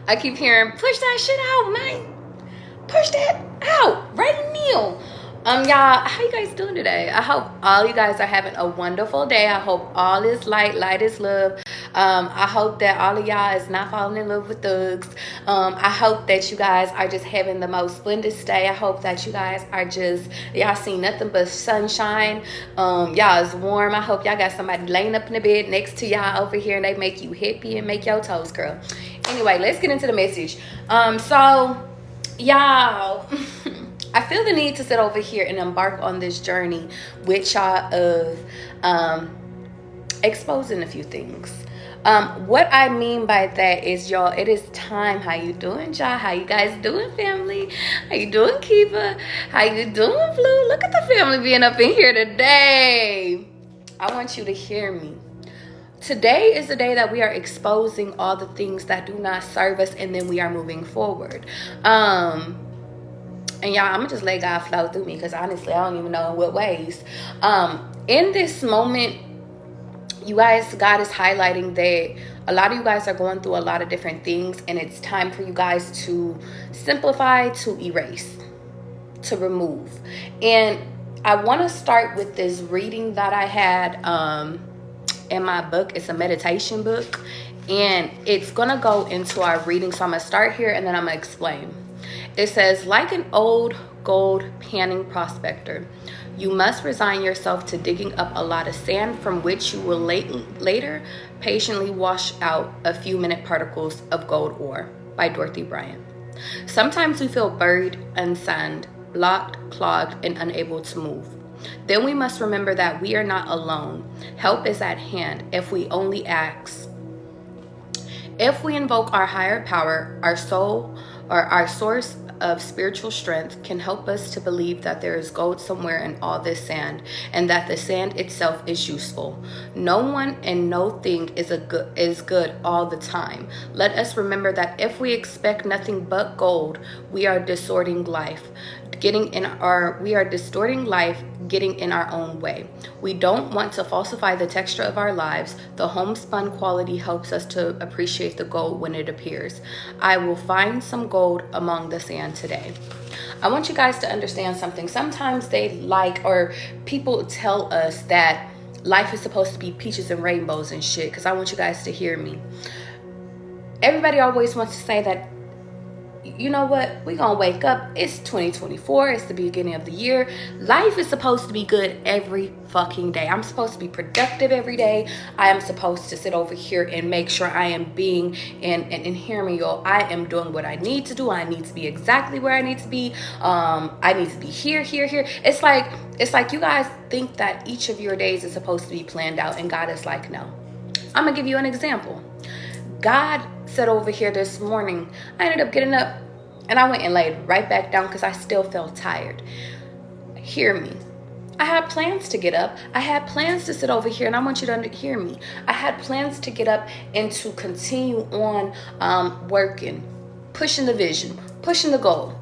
I keep hearing, push that shit out, man. Push that out right now. Y'all, how you guys doing today? I hope all you guys are having a wonderful day. I hope all is light is love. I hope that all of y'all is not falling in love with thugs. I hope that you guys are just having the most splendid day. I hope that you guys are just, y'all see nothing but sunshine. Y'all is warm. I hope y'all got somebody laying up in the bed next to y'all over here and they make you happy and make your toes curl. Anyway, let's get into the message. So y'all, I feel the need to sit over here and embark on this journey with y'all of exposing a few things. What I mean by that is, y'all, it is time. How you doing, y'all? How you guys doing, family? How you doing, Kiva? How you doing, Blue? Look at the family being up in here today. I want you to hear me. Today is the day that we are exposing all the things that do not serve us, and then we are moving forward. And y'all, I'm gonna just let God flow through me, because honestly, I don't even know in what ways. In this moment, you guys, God is highlighting that a lot of you guys are going through a lot of different things, and it's time for you guys to simplify, to erase, to remove. And I want to start with this reading that I had in my book. It's a meditation book, and it's gonna go into our reading. So I'm gonna start here and then I'm gonna explain. It says, like an old gold panning prospector, you must resign yourself to digging up a lot of sand from which you will later patiently wash out a few minute particles of gold ore, by Dorothy Bryant. Sometimes we feel buried in sand, blocked, clogged, and unable to move. Then we must remember that we are not alone. Help is at hand if we only ask. If we invoke our higher power, our soul, or our source of spiritual strength can help us to believe that there is gold somewhere in all this sand, and that the sand itself is useful. No one and no thing is good all the time. Let us remember that if we expect nothing but gold, we are distorting life, getting in our own way. We don't want to falsify the texture of our lives. The homespun quality helps us to appreciate the gold when it appears. I will find some gold among the sand today. I want you guys to understand something. Sometimes people tell us that life is supposed to be peaches and rainbows and shit, because I want you guys to hear me. Everybody always wants to say that, you know what, we're gonna wake up, it's 2024, it's the beginning of the year, life is supposed to be good every fucking day. I'm supposed to be productive every day. I am supposed to sit over here and make sure I am being, and hear me, y'all, I am doing what I need to do. I need to be exactly where I need to be. I need to be here. It's like you guys think that each of your days is supposed to be planned out, and God is like, no. I'm gonna give you an example. God said over here this morning, I ended up getting up and I went and laid right back down because I still felt tired. Hear me. I had plans to get up. I had plans to sit over here, and I want you to hear me. I had plans to get up and to continue on working, pushing the vision, pushing the goal.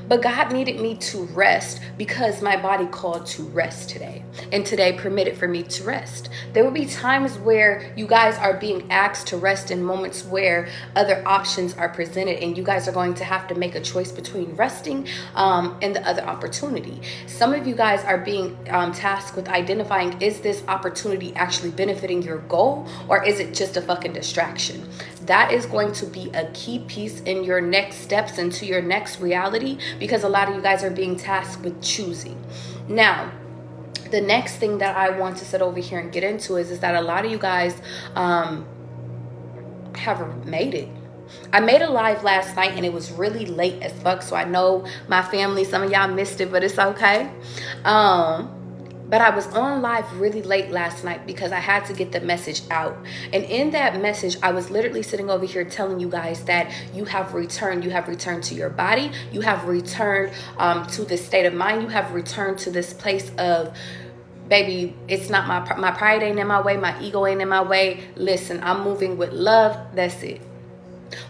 But God needed me to rest because my body called to rest today. And today permitted for me to rest. There will be times where you guys are being asked to rest in moments where other options are presented, and you guys are going to have to make a choice between resting and the other opportunity. Some of you guys are being tasked with identifying, is this opportunity actually benefiting your goal, or is it just a fucking distraction? That is going to be a key piece in your next steps into your next reality, because a lot of you guys are being tasked with choosing. Now, the next thing that I want to sit over here and get into is that a lot of you guys have made it. I made a live last night and it was really late as fuck, so I know my family, some of y'all missed it, but it's okay. But I was on live really late last night because I had to get the message out. And in that message, I was literally sitting over here telling you guys that you have returned. You have returned to your body. You have returned to this state of mind. You have returned to this place of, baby, it's not my pride ain't in my way. My ego ain't in my way. Listen, I'm moving with love. That's it.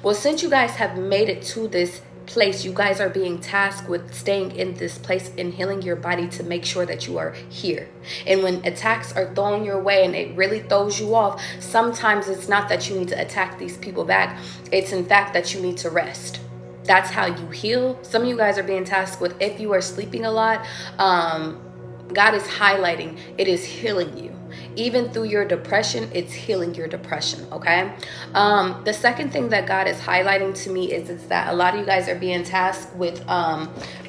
Well, since you guys have made it to this place. You guys are being tasked with staying in this place and healing your body to make sure that you are here. And when attacks are thrown your way and it really throws you off, sometimes it's not that you need to attack these people back. It's in fact that you need to rest. That's how you heal. Some of you guys are being tasked with, if you are sleeping a lot, God is highlighting it is healing you. Even through your depression, it's healing your depression, okay? The second thing that God is highlighting to me is that a lot of you guys are being tasked with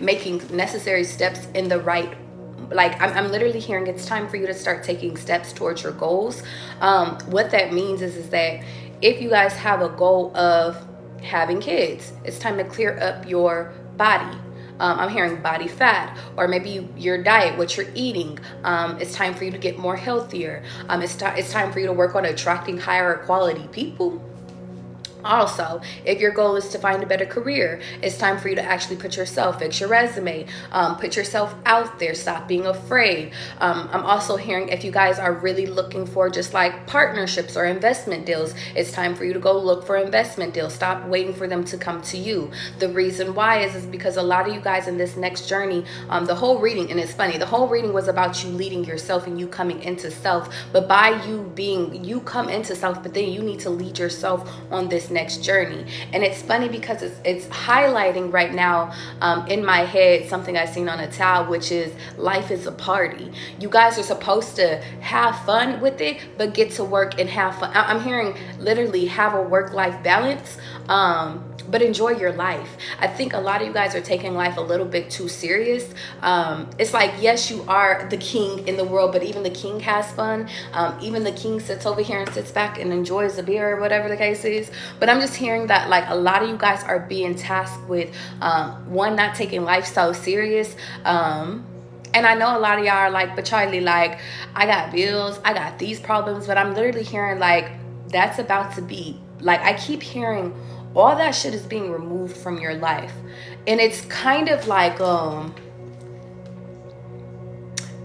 making necessary steps in the right. Like, I'm literally hearing it's time for you to start taking steps towards your goals. What that means is that if you guys have a goal of having kids, it's time to clear up your body. I'm hearing body fat, or maybe your diet, what you're eating. It's time for you to get more healthier. It's time for you to work on attracting higher quality people. Also, if your goal is to find a better career, it's time for you to actually fix your resume, put yourself out there, stop being afraid. I'm also hearing if you guys are really looking for just like partnerships or investment deals, it's time for you to go look for investment deals. Stop waiting for them to come to you. The reason why is because a lot of you guys in this next journey, the whole reading, and it's funny, the whole reading was about you leading yourself and you coming into self. But by you come into self, but then you need to lead yourself on this next journey. And it's funny because it's highlighting right now in my head something I seen on a towel, which is life is a party. You guys are supposed to have fun with it, but get to work and have fun. I'm hearing literally have a work-life balance, but enjoy your life. I think a lot of you guys are taking life a little bit too serious. It's like, yes, you are the king in the world, but even the king has fun. Even the king sits over here and sits back and enjoys a beer or whatever the case is. But I'm just hearing that like a lot of you guys are being tasked with one, not taking life so serious. And I know a lot of y'all are like, but Charlie, like, I got bills, I got these problems, but I'm literally hearing like that's about to be, like, I keep hearing all that shit is being removed from your life. And it's kind of like,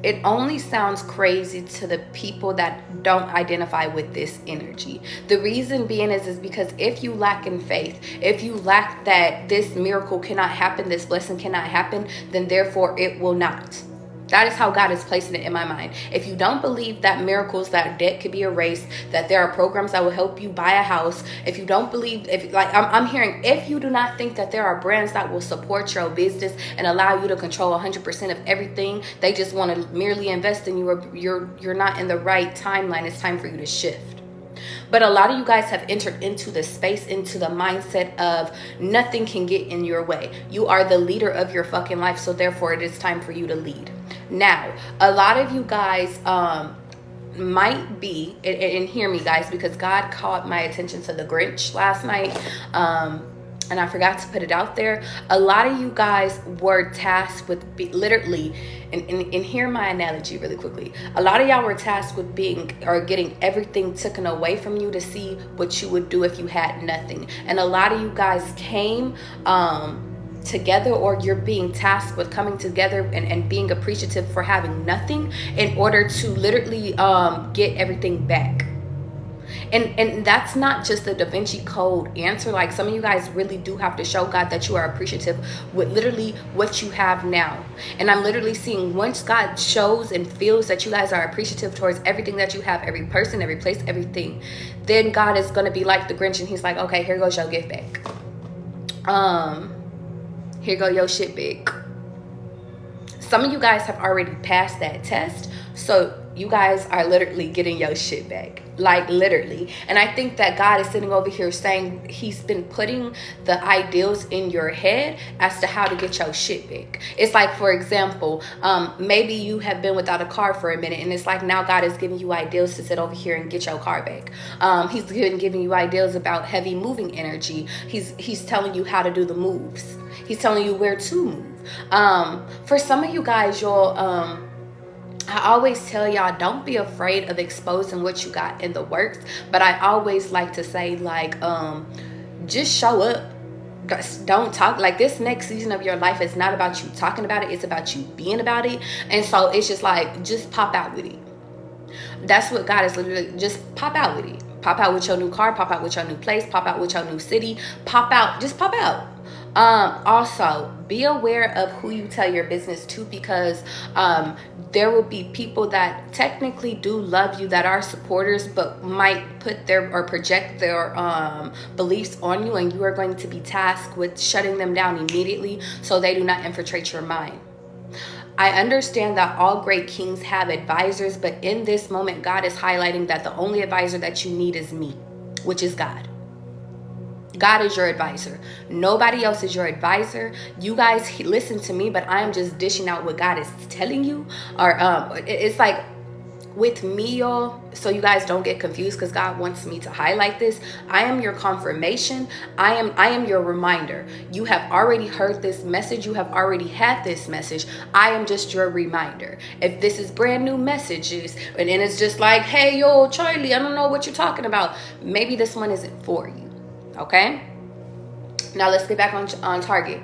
it only sounds crazy to the people that don't identify with this energy. The reason being is because if you lack in faith, if you lack that this miracle cannot happen, this blessing cannot happen, then therefore it will not. That is how God is placing it in my mind. If you don't believe that miracles, that debt could be erased, that there are programs that will help you buy a house, if you don't believe, I'm hearing, if you do not think that there are brands that will support your business and allow you to control 100% of everything, they just want to merely invest in you, you're not in the right timeline. It's time for you to shift. But a lot of you guys have entered into the space, into the mindset of nothing can get in your way. You are the leader of your fucking life, so therefore it is time for you to lead. Now, a lot of you guys might be, and hear me guys, because God caught my attention to the Grinch last night, and I forgot to put it out there. A lot of you guys were tasked with literally, and hear my analogy really quickly. A lot of y'all were tasked with getting everything taken away from you to see what you would do if you had nothing. And a lot of you guys came together, or you're being tasked with coming together and being appreciative for having nothing in order to literally get everything back. And that's not just the Da Vinci Code answer. Like, some of you guys really do have to show God that you are appreciative with literally what you have now. And I'm literally seeing, once God shows and feels that you guys are appreciative towards everything that you have, every person, every place, everything, then God is going to be like the Grinch, and he's like, okay, here goes your gift back. Here go your shit back. Some of you guys have already passed that test, so you guys are literally getting your shit back. Like, literally. And I think that God is sitting over here saying he's been putting the ideals in your head as to how to get your shit back. It's like, for example, maybe you have been without a car for a minute, and it's like now God is giving you ideals to sit over here and get your car back. He's been giving you ideals about heavy moving energy. He's telling you how to do the moves. He's telling you where to move. For some of you guys, I always tell y'all, don't be afraid of exposing what you got in the works. But I always like to say, like, just show up. Don't talk. Like, this next season of your life is not about you talking about it. It's about you being about it. And so it's just like, just pop out with it. That's what God is literally, just pop out with it. Pop out with your new car. Pop out with your new place. Pop out with your new city. Pop out. Just pop out. Also, be aware of who you tell your business to, because there will be people that technically do love you, that are supporters, but might put their or project their beliefs on you, and you are going to be tasked with shutting them down immediately so they do not infiltrate your mind. I understand that all great kings have advisors, but in this moment, God is highlighting that the only advisor that you need is me, which is God. God is your advisor. Nobody else is your advisor. You guys listen to me, but I'm just dishing out what God is telling you. Or it's like with me, y'all, so you guys don't get confused, because God wants me to highlight this. I am your confirmation. I am your reminder. You have already heard this message. You have already had this message. I am just your reminder. If this is brand new messages and then it's just like, hey, yo, Charlie, I don't know what you're talking about, maybe this one isn't for you. Okay, now let's get back on target.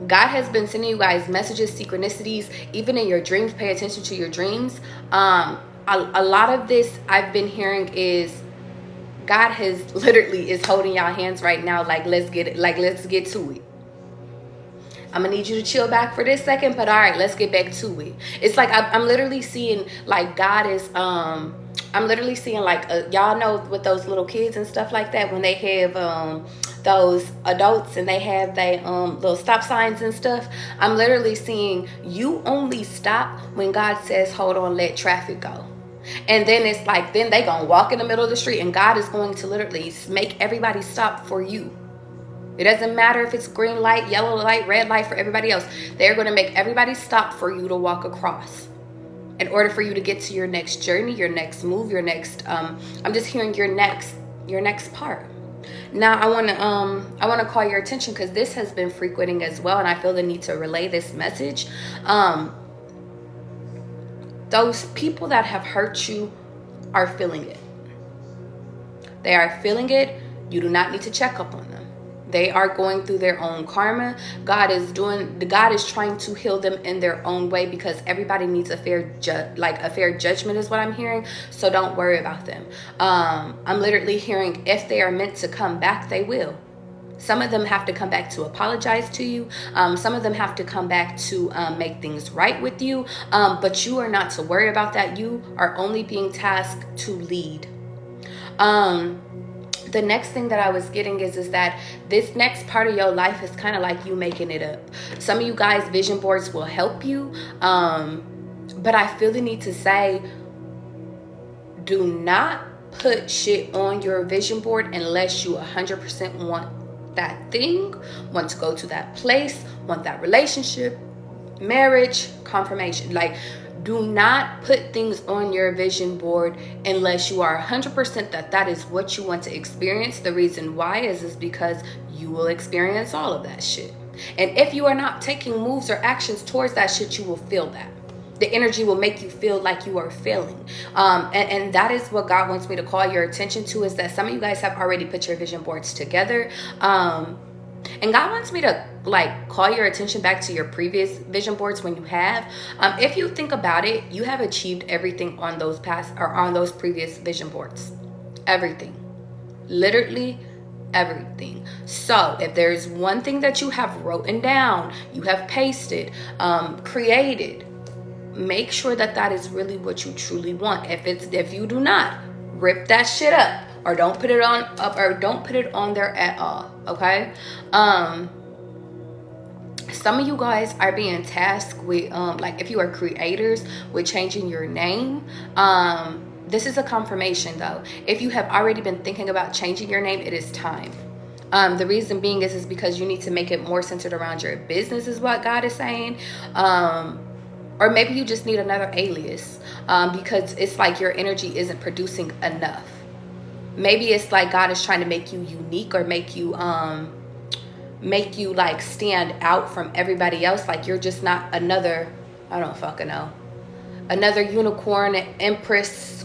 God has been sending you guys messages, synchronicities, even in your dreams. Pay attention to your dreams. A lot of this I've been hearing is God has literally is holding y'all hands right now, like let's get to it. I'm gonna need you to chill back for this second, but all right, let's get back to it. It's like I'm literally seeing like God is I'm literally seeing like y'all know with those little kids and stuff like that, when they have those adults and they have they little stop signs and stuff. I'm literally seeing you only stop when God says hold on, let traffic go. And then it's like then they gonna walk in the middle of the street and God is going to literally make everybody stop for you. It doesn't matter if it's green light, yellow light, red light for everybody else. They're going to make everybody stop for you to walk across in order for you to get to your next journey, your next move, your next I'm just hearing your next part. Now I want to call your attention, because this has been frequenting as well, and I feel the need to relay this message. Those people that have hurt you are feeling it. They are feeling it. You do not need to check up on them. They are going through their own karma. God is trying to heal them in their own way, because everybody needs a fair judgment is what I'm hearing. So don't worry about them. I'm literally hearing if they are meant to come back, they will. Some of them have to come back to apologize to you. Some of them have to come back to make things right with you. But you are not to worry about that. You are only being tasked to lead. The next thing that I was getting is that this next part of your life is kind of like you making it up. Some of you guys, vision boards will help you. But I feel the need to say, do not put shit on your vision board unless you 100% want that thing, want to go to that place, want that relationship, marriage, confirmation. Like, do not put things on your vision board unless you are 100% that is what you want to experience. The reason why is because you will experience all of that shit. And if you are not taking moves or actions towards that shit, you will feel that. The energy will make you feel like you are failing. And that is what God wants me to call your attention to, is that some of you guys have already put your vision boards together. And God wants me to call your attention back to your previous vision boards when you have. If you think about it, you have achieved everything on those previous vision boards. Everything. Literally everything. So if there's one thing that you have written down, you have pasted, created, make sure that is really what you truly want. If you do not, rip that shit up. Or don't put it on there at all. Okay. Some of you guys are being tasked with if you are creators, with changing your name. This is a confirmation though. If you have already been thinking about changing your name, it is time. The reason being is because you need to make it more centered around your business, is what God is saying. Or maybe you just need another alias, because it's like your energy isn't producing enough. Maybe it's like God is trying to make you unique, or make you stand out from everybody else. Like you're just not another, I don't fucking know, another unicorn, empress,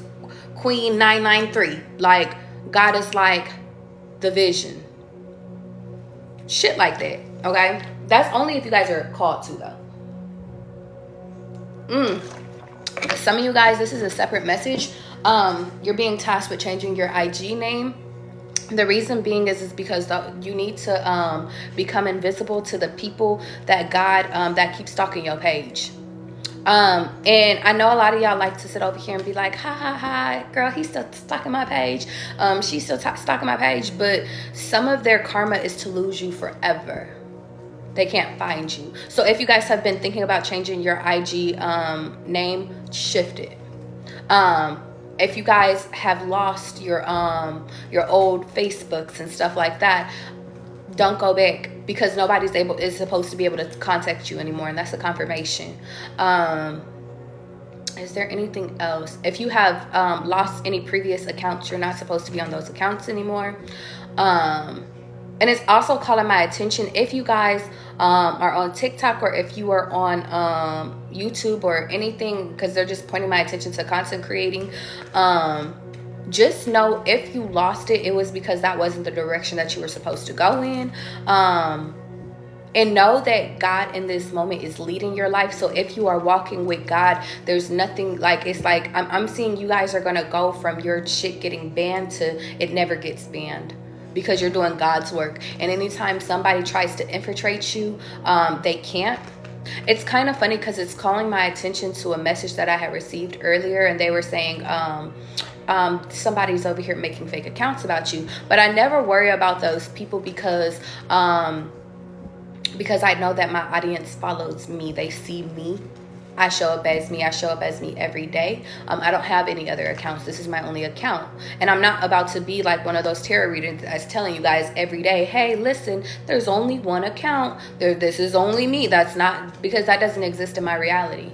queen 993. Like God is like the vision. Shit like that. Okay? That's only if you guys are called to though. Some of you guys, this is a separate message. You're being tasked with changing your IG name. The reason being is because you need to become invisible to the people that God that keep stalking your page. And I know a lot of y'all like to sit over here and be like, ha ha ha, girl, he's still stalking my page. She's still stalking my page. But some of their karma is to lose you forever. They can't find you. So if you guys have been thinking about changing your IG name, shift it. If you guys have lost your old Facebooks and stuff like that, don't go back, because nobody's is supposed to be able to contact you anymore, and that's a confirmation. Is there anything else? If you have lost any previous accounts, you're not supposed to be on those accounts anymore. And it's also calling my attention, if you guys are on TikTok, or if you are on YouTube or anything, because they're just pointing my attention to content creating, just know if you lost it, it was because that wasn't the direction that you were supposed to go in. And know that God in this moment is leading your life. So if you are walking with God, there's nothing like, it's like, I'm seeing you guys are going to go from your shit getting banned to it never gets banned, because you're doing God's work. And anytime somebody tries to infiltrate you, they can't. It's kind of funny because it's calling my attention to a message that I had received earlier, and they were saying, somebody's over here making fake accounts about you. But I never worry about those people because I know that my audience follows me. They see me. I show up as me. I show up as me every day. I don't have any other accounts. This is my only account. And I'm not about to be like one of those tarot readers that's telling you guys every day, hey, listen, there's only one account. This is only me. That's not, because that doesn't exist in my reality.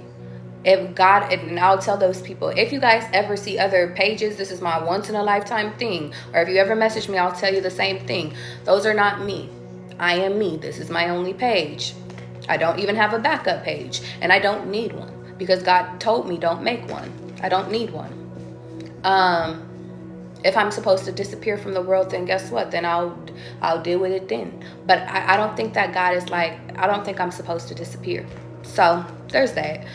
If God, and I'll tell those people, if you guys ever see other pages, this is my once in a lifetime thing. Or if you ever message me, I'll tell you the same thing. Those are not me. I am me. This is my only page. I don't even have a backup page, and I don't need one, because God told me don't make one. I don't need one. If I'm supposed to disappear from the world, then guess what? Then I'll deal with it then. But I don't think that God is like, I don't think I'm supposed to disappear. So there's that.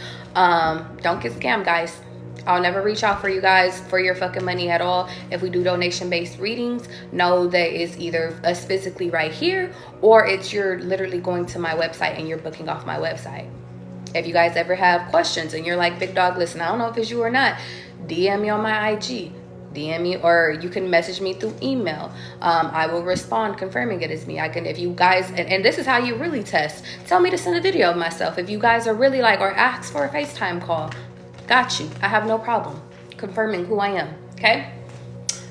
Don't get scammed, guys. I'll never reach out for you guys for your fucking money at all. If we do donation-based readings, know that it's either us physically right here, or it's you're literally going to my website and you're booking off my website. If you guys ever have questions and you're like, big dog, listen, I don't know if it's you or not, DM me on my IG. DM me, or you can message me through email. I will respond confirming it is me. I can, if you guys, and this is how you really test. Tell me to send a video of myself. If you guys are really like, or ask for a FaceTime call. Got you. I have no problem confirming who I am. Okay.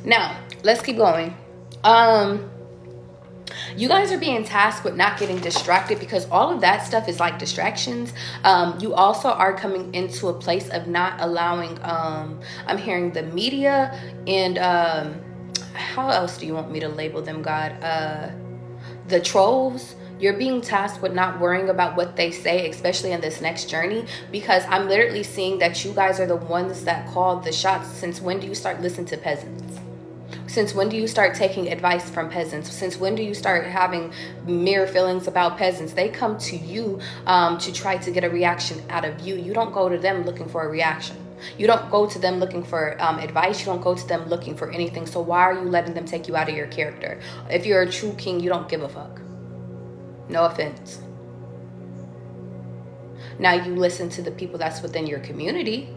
Now let's keep going. You guys are being tasked with not getting distracted, because all of that stuff is like distractions. You also are coming into a place of not allowing, I'm hearing the media and, how else do you want me to label them, God? The trolls. You're being tasked with not worrying about what they say, especially in this next journey, because I'm literally seeing that you guys are the ones that called the shots. Since when do you start listening to peasants? Since when do you start taking advice from peasants? Since when do you start having mere feelings about peasants? They come to you to try to get a reaction out of you. You don't go to them looking for a reaction. You don't go to them looking for advice. You don't go to them looking for anything. So why are you letting them take you out of your character? If you're a true king, you don't give a fuck. No offense. Now you listen to the people that's within your community,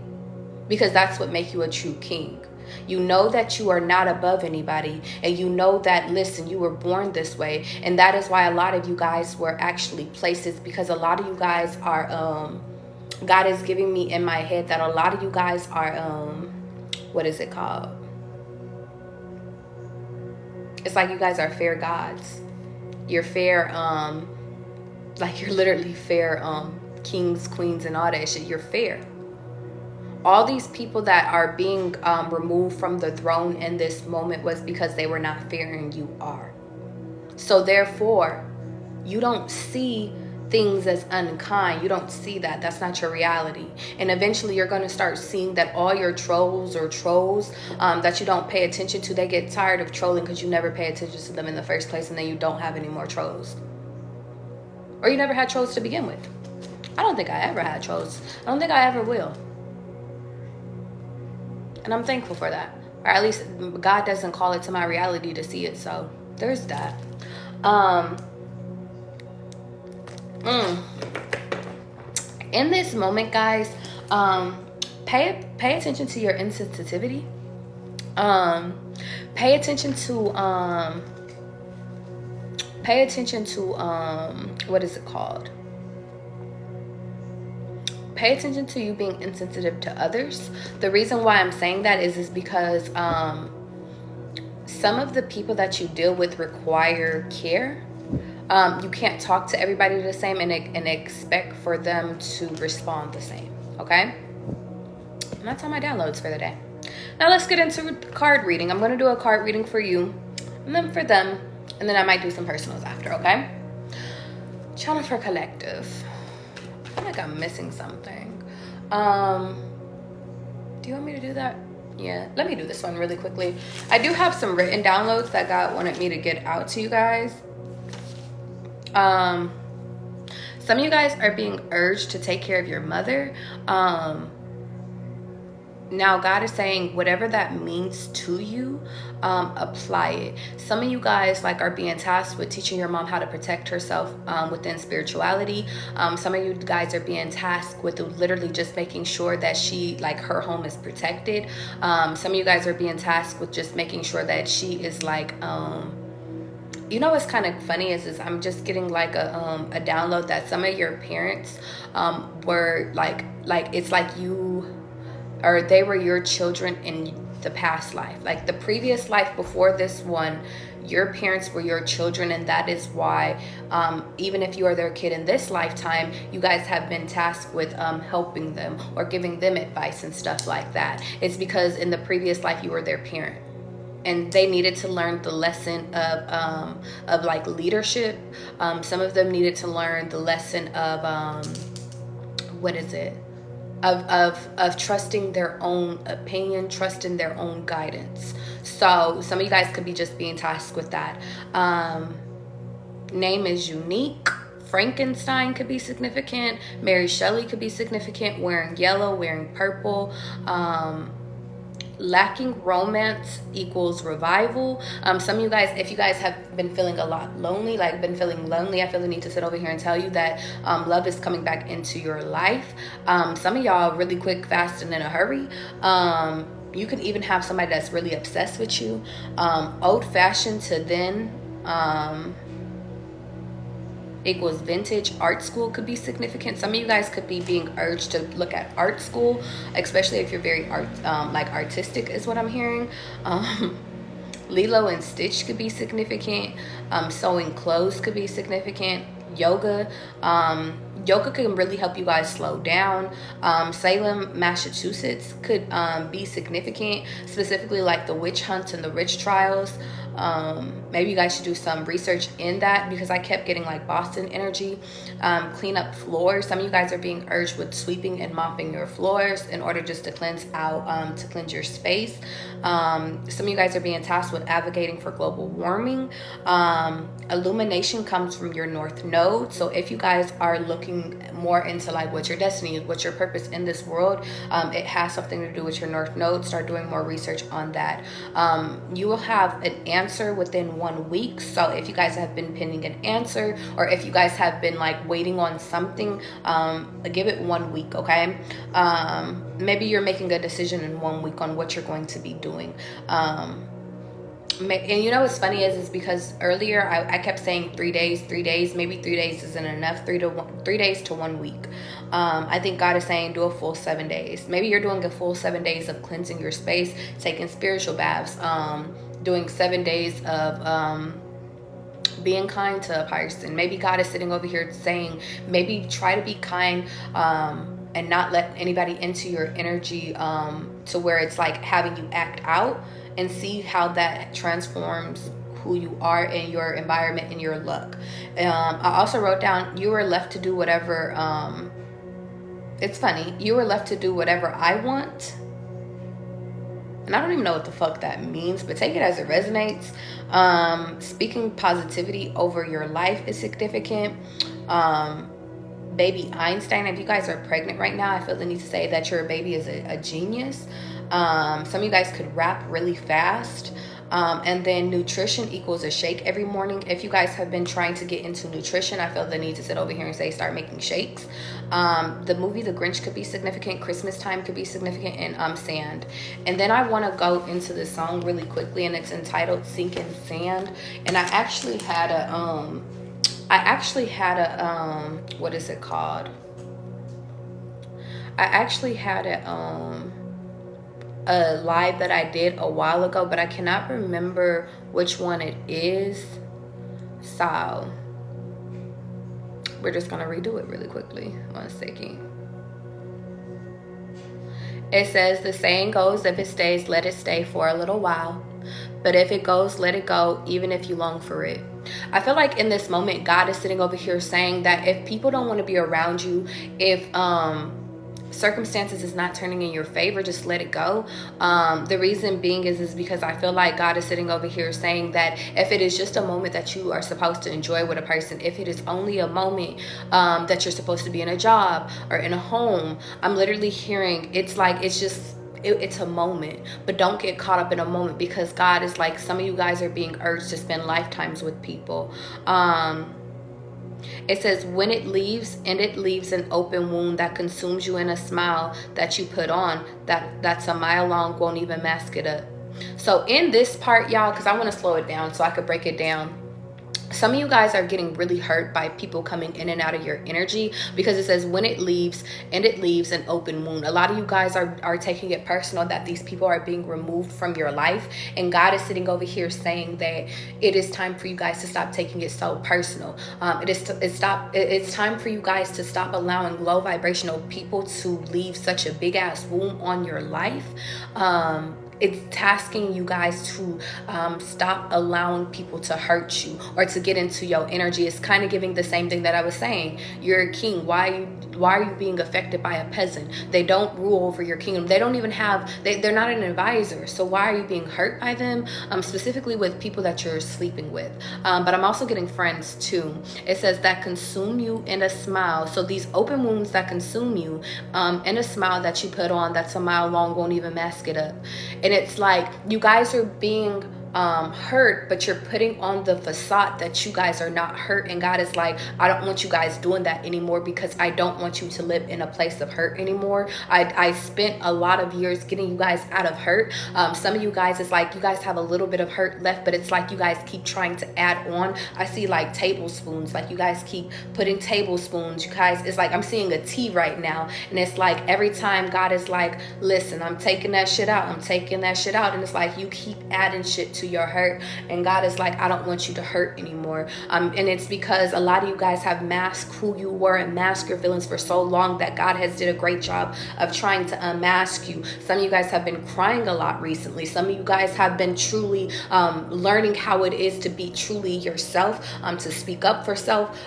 because that's what makes you a true king. You know that you are not above anybody, and you know that, listen, you were born this way, and that is why a lot of you guys were actually places, because a lot of you guys are God is giving me in my head that a lot of you guys are what is it called? It's like you guys are fair gods. You're fair, like you're literally fair, kings, queens, and all that shit. You're fair. All these people that are being removed from the throne in this moment was because they were not fair, and you are. So therefore, you don't see things as unkind. You don't see that. That's not your reality. And eventually you're going to start seeing that all your trolls that you don't pay attention to, they get tired of trolling because you never pay attention to them in the first place, and then you don't have any more trolls. Or you never had trolls to begin with. I don't think I ever had trolls. I don't think I ever will. And I'm thankful for that. or at least God doesn't call it to my reality to see it. So there's that. In this moment, guys, pay attention to your insensitivity. Pay attention to what is it called? Pay attention to you being insensitive to others. The reason why I'm saying that is because some of the people that you deal with require care. You can't talk to everybody the same and expect for them to respond the same, okay? And that's all my downloads for the day. Now let's get into card reading. I'm going to do a card reading for you and then for them, and then I might do some personals after, okay? Channel for collective. I feel like I'm missing something. Do you want me to do that? Yeah, let me do this one really quickly. I do have some written downloads that God wanted me to get out to you guys. Some of you guys are being urged to take care of your mother. Now God is saying whatever that means to you, apply it. Some of you guys are being tasked with teaching your mom how to protect herself within spirituality. Some of you guys are being tasked with literally just making sure that her home is protected. Some of you guys are being tasked with just making sure that she is you know what's kind of funny is I'm just getting a download that some of your parents were it's like you, or they were your children in the past life. Like the previous life before this one, your parents were your children, and that is why even if you are their kid in this lifetime, you guys have been tasked with helping them or giving them advice and stuff like that. It's because in the previous life you were their parent. And they needed to learn the lesson of leadership. Some of them needed to learn the lesson of of trusting their own opinion, trusting their own guidance. So some of you guys could be just being tasked with that. Name is unique. Frankenstein could be significant. Mary Shelley could be significant. Wearing yellow, wearing purple. Lacking romance equals revival. Some of you guys, if you guys have been feeling a lot lonely, I feel the need to sit over here and tell you that love is coming back into your life. Some of y'all really quick, fast, and in a hurry. You can even have somebody that's really obsessed with you. Old-fashioned to then equals vintage. Art school could be significant. Some of you guys could be being urged to look at art school, especially if you're very artistic is what I'm hearing. Lilo and Stitch could be significant. Sewing clothes could be significant. Yoga. Yoga can really help you guys slow down. Salem, Massachusetts could be significant, specifically the witch hunts and the witch trials. Maybe you guys should do some research in that, because I kept getting Boston energy. Clean up floors. Some of you guys are being urged with sweeping and mopping your floors in order just to cleanse out, to cleanse your space. Some of you guys are being tasked with advocating for global warming. Illumination comes from your North Node. So if you guys are looking more into what's your destiny, what's your purpose in this world, it has something to do with your North Node. Start doing more research on that. You will have an answer within 1 week. So if you guys have been pending an answer, or if you guys have been waiting on something, give it 1 week, okay? Maybe you're making a decision in 1 week on what you're going to be doing. And you know what's funny is because earlier I kept saying 3 days. Maybe 3 days isn't enough. 3 days to 1 week. I think God is saying do a full 7 days. Maybe you're doing a full 7 days of cleansing your space, taking spiritual baths, doing 7 days of being kind to a person. Maybe God is sitting over here saying, maybe try to be kind and not let anybody into your energy to where it's having you act out, and see how that transforms who you are in your environment and your luck. I also wrote down, you were left to do whatever, it's funny, you were left to do whatever I want. And I don't even know what the fuck that means, but take it as it resonates. Speaking positivity over your life is significant. Baby Einstein, if you guys are pregnant right now, I feel the need to say that your baby is a genius. Some of you guys could rap really fast. And then nutrition equals a shake every morning. If you guys have been trying to get into nutrition, I feel the need to sit over here and say start making shakes. The movie The Grinch could be significant. Christmas time could be significant. And sand. And then I want to go into the song really quickly, and it's entitled Sinking Sand. And I actually had a what is it called? I actually had a live that I did a while ago, but I cannot remember which one it is. So we're just gonna redo it really quickly. 1 second. It says, the saying goes, if it stays, let it stay for a little while. But if it goes, let it go, even if you long for it. I feel like in this moment, God is sitting over here saying that if people don't want to be around you, if circumstances is not turning in your favor, just let it go. The reason being is because I feel like God is sitting over here saying that if it is just a moment that you are supposed to enjoy with a person, if it is only a moment that you're supposed to be in a job or in a home, I'm literally hearing it's like it's a moment, but don't get caught up in a moment, because God is like, some of you guys are being urged to spend lifetimes with people. It says, when it leaves, and it leaves an open wound that consumes you in a smile that you put on, that's a mile long, won't even mask it up. So in this part, y'all, because I want to slow it down so I could break it down. Some of you guys are getting really hurt by people coming in and out of your energy, because it says when it leaves, and it leaves an open wound. A lot of you guys are taking it personal that these people are being removed from your life, and God is sitting over here saying that it is time for you guys to stop taking it so personal. It's time for you guys to stop allowing low vibrational people to leave such a big ass wound on your life. It's tasking you guys to stop allowing people to hurt you or to get into your energy. It's kind of giving the same thing that I was saying. You're a king. Why are you being affected by a peasant? They don't rule over your kingdom. They don't even have, they're not an advisor. So why are you being hurt by them? Specifically with people that you're sleeping with. But I'm also getting friends too. It says that consume you in a smile. So these open wounds that consume you in a smile that you put on, that's a mile long, won't even mask it up. And it's like you guys are being hurt, but you're putting on the facade that you guys are not hurt. And God is like, I don't want you guys doing that anymore, because I don't want you to live in a place of hurt anymore. I spent a lot of years getting you guys out of hurt. Some of you guys, it's like you guys have a little bit of hurt left, but it's like you guys keep trying to add on. I see like tablespoons, like you guys keep putting tablespoons. You guys, it's like I'm seeing a tea right now, and it's like every time God is like, listen, I'm taking that shit out, I'm taking that shit out, and it's like you keep adding shit to your hurt, and God is like, I don't want you to hurt anymore. And it's because a lot of you guys have masked who you were and masked your feelings for so long that God has did a great job of trying to unmask you. Some of you guys have been crying a lot recently. Some of you guys have been truly learning how it is to be truly yourself, to speak up for self,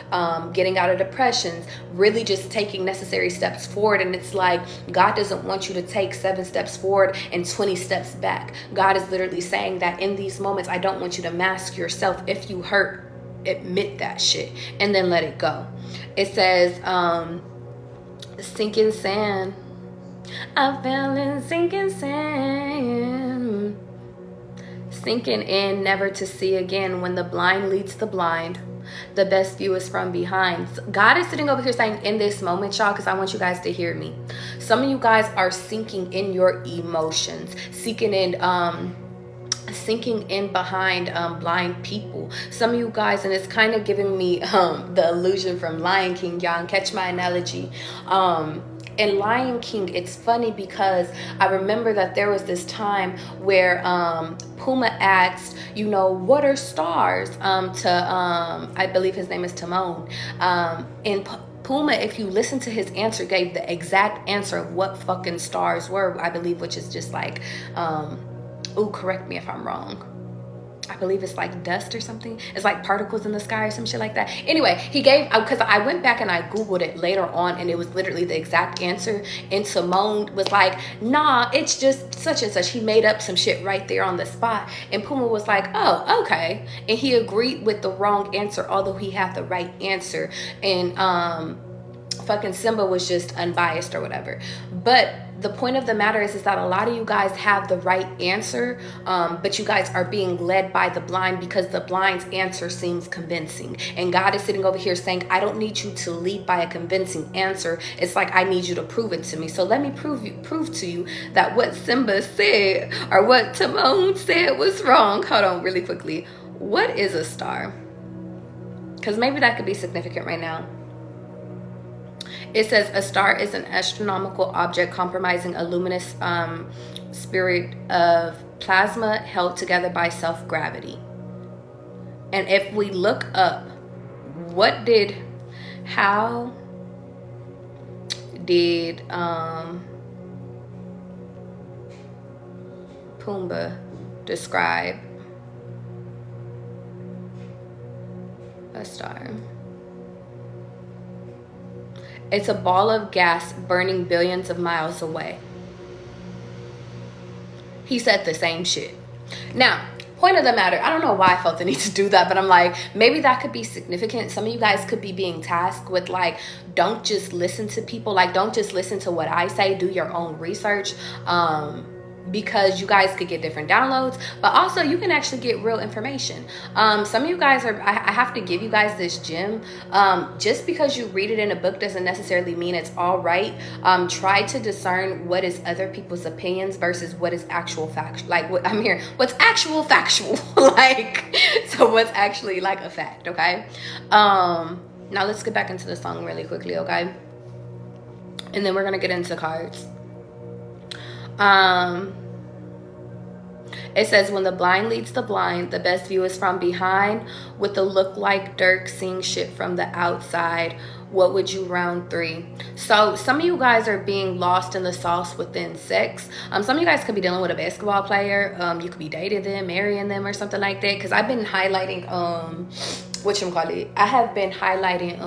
getting out of depressions, really just taking necessary steps forward. And it's like God doesn't want you to take 7 steps forward and 20 steps back. God is literally saying that in these moments, I don't want you to mask yourself. If you hurt, admit that shit and then let it go. It says sinking sand. I fell in sinking sand, sinking in, never to see again. When the blind leads the blind, the best view is from behind. God is sitting over here saying in this moment, y'all, because I want you guys to hear me. Some of you guys are sinking in your emotions, sinking in behind blind people. Some of you guys, and it's kind of giving me the illusion from Lion King, y'all, catch my analogy. In Lion King, it's funny because I remember that there was this time where Puma asked, what are stars, to I believe his name is Timon, and Puma, if you listen to his answer, gave the exact answer of what fucking stars were, I believe, which is just like correct me if I'm wrong. I believe it's like dust or something. It's like particles in the sky or some shit like that. Anyway, he gave, because I went back and I Googled it later on, and it was literally the exact answer. And Simone was like, nah, it's just such and such. He made up some shit right there on the spot. And Puma was like, oh, okay. And he agreed with the wrong answer, although he had the right answer. And fucking Simba was just unbiased or whatever. But the point of the matter is that a lot of you guys have the right answer, but you guys are being led by the blind because the blind's answer seems convincing. And God is sitting over here saying, I don't need you to lead by a convincing answer. It's like, I need you to prove it to me. So let me prove to you that what Simba said or what Timon said was wrong. Hold on really quickly. What is a star? Because maybe that could be significant right now. It says a star is an astronomical object comprising a luminous spirit of plasma held together by self-gravity. And if we look up, how did Pumbaa describe a star? It's a ball of gas burning billions of miles away. He said the same shit. Now, point of the matter, I don't know why I felt the need to do that, but I'm like, maybe that could be significant. Some of you guys could be being tasked with like, don't just listen to people. Like, don't just listen to what I say. Do your own research. Because you guys could get different downloads, but also you can actually get real information. Some of you guys I have to give you guys this gem. Just because you read it in a book doesn't necessarily mean it's all right. Try to discern what is other people's opinions versus what is actual fact. Like what I'm hearing, what's actual factual, like, so what's actually like a fact, okay? Now let's get back into the song really quickly, okay? And then we're gonna get into cards. It says, when the blind leads the blind, the best view is from behind. With the look like Dirk seeing shit from the outside, what would you round 3? So some of you guys are being lost in the sauce within sex. Some of you guys could be dealing with a basketball player. You could be dating them, marrying them, or something like that. Because I've been highlighting I have been highlighting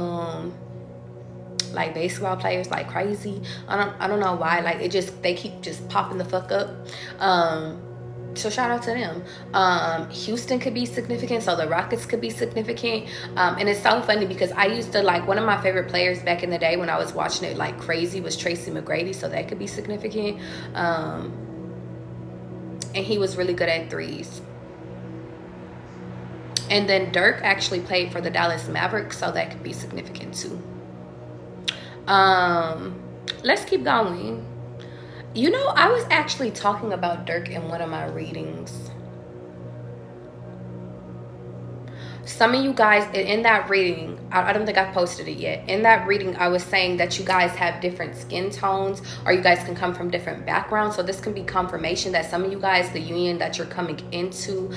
like basketball players like crazy. I don't know why. Like they keep just popping the fuck up. So shout out to them. Houston could be significant, so the Rockets could be significant. And it's so funny because I used to like, one of my favorite players back in the day when I was watching it like crazy was Tracy McGrady, so that could be significant. And he was really good at threes. And then Dirk actually played for the Dallas Mavericks, so that could be significant too. Let's keep going. You know, I was actually talking about Dirk in one of my readings. Some of you guys, in that reading, I don't think I posted it yet. In that reading, I was saying that you guys have different skin tones, or you guys can come from different backgrounds. So this can be confirmation that some of you guys, the union that you're coming into,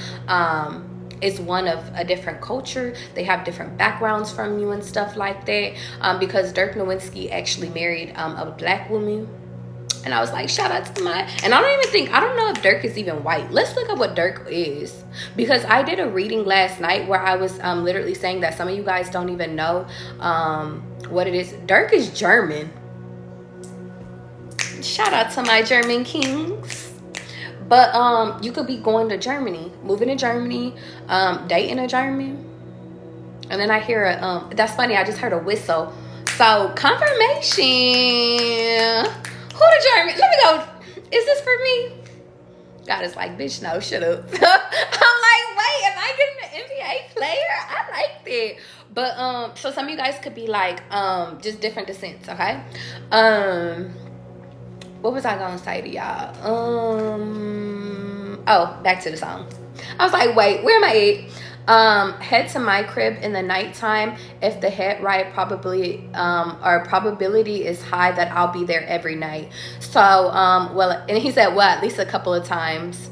is one of a different culture. They have different backgrounds from you and stuff like that. Because Dirk Nowitzki actually married a black woman. And I was like, shout out to and I don't know if Dirk is even white. Let's look up what Dirk is. Because I did a reading last night where I was literally saying that some of you guys don't even know what it is. Dirk is German. Shout out to my German kings. But you could be going to Germany, moving to Germany, dating a German. And then I hear that's funny, I just heard a whistle. So confirmation. Who the German? Let me go. Is this for me? God is like, bitch, no, shut up. I'm like, wait, am I getting an NBA player? I like that. But so some of you guys could be like just different descents, okay? What was I gonna say to y'all? Oh, back to the song. I was like, wait, where am I at? Head to my crib in the nighttime. If the head right, probability is high that I'll be there every night. So, well, and he said, well, at least a couple of times.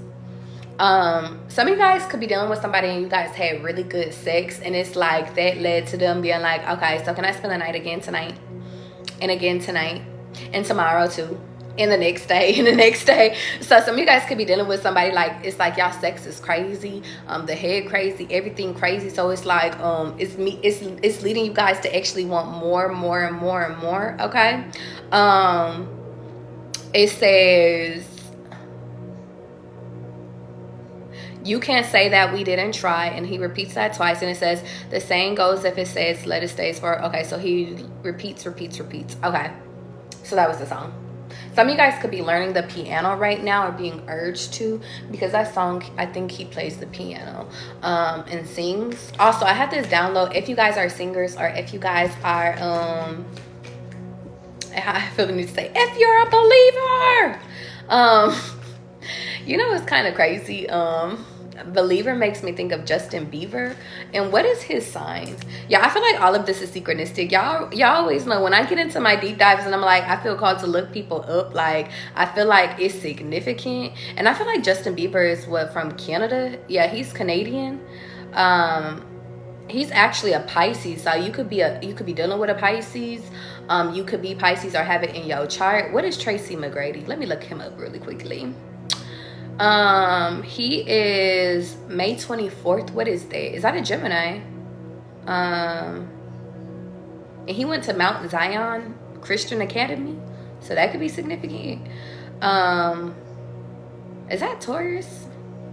Some of you guys could be dealing with somebody and you guys had really good sex, and it's like that led to them being like, okay, so can I spend the night again tonight? And again tonight? And tomorrow too? And the next day, and the next day. So some of you guys could be dealing with somebody like, it's like y'all sex is crazy, the head crazy, everything crazy. So it's like it's leading you guys to actually want more and more and more and more. Okay. It says, you can't say that we didn't try. And he repeats that twice. And it says, the saying goes, if it says let it stays for. Okay, so he repeats. Okay, so that was the song. Some of you guys could be learning the piano right now or being urged to, because that song, I think he plays the piano and sings. Also, I have this download. If you guys are singers, or if you guys are, I feel the need to say, if you're a believer, you know, it's kind of crazy. Believer makes me think of Justin Bieber. And what is his signs? Yeah, I feel like all of this is synchronistic. Y'all always know when I get into my deep dives and I'm like, I feel called to look people up. Like, I feel like it's significant. And I feel like Justin Bieber is from Canada. Yeah, he's Canadian. He's actually a Pisces. So you could be dealing with a Pisces. You could be Pisces or have it in your chart. What is Tracy McGrady? Let me look him up really quickly. He is May 24th. What is that? Is that a Gemini? And he went to Mount Zion Christian Academy, so that could be significant. Is that Taurus?